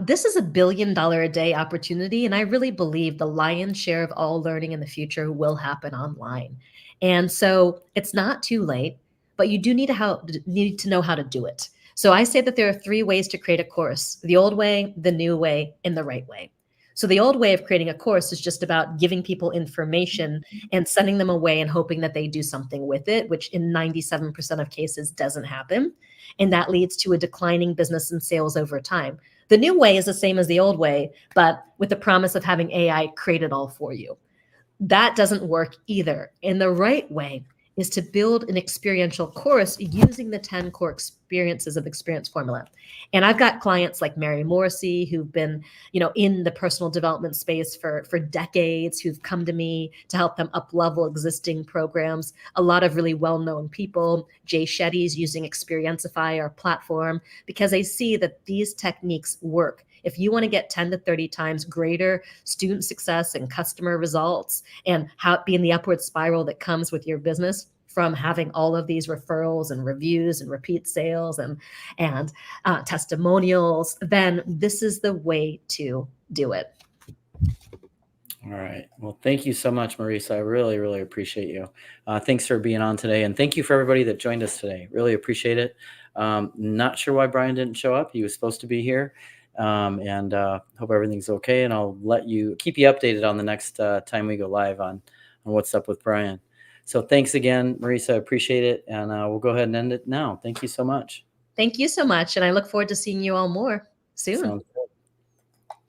this is $1 billion a day opportunity, and I really believe the lion's share of all learning in the future will happen online. And so it's not too late, but you do need to know how to do it. So I say that there are 3 ways to create a course: the old way, the new way, and the right way. So the old way of creating a course is just about giving people information and sending them away and hoping that they do something with it, which in 97% of cases doesn't happen. And that leads to a declining business and sales over time. The new way is the same as the old way, but with the promise of having AI create it all for you. That doesn't work either. And the right way is to build an experiential course using the 10 core experiences of experience formula. And I've got clients like Mary Morrissey who've been, in the personal development space for decades, who've come to me to help them up-level existing programs. A lot of really well-known people. Jay Shetty's using Experientify, our platform, because they see that these techniques work. If you want to get 10 to 30 times greater student success and customer results and be in the upward spiral that comes with your business from having all of these referrals and reviews and repeat sales and testimonials, then this is the way to do it. All right. Well, thank you so much, Marissa. I really, really appreciate you. Thanks for being on today. And thank you for everybody that joined us today. Really appreciate it. Not sure why Brian didn't show up. He was supposed to be here. And hope everything's okay. And I'll keep you updated on the next time we go live on What's Up with Brian. So thanks again, Marissa. Appreciate it. And we'll go ahead and end it now. Thank you so much. Thank you so much. And I look forward to seeing you all more soon.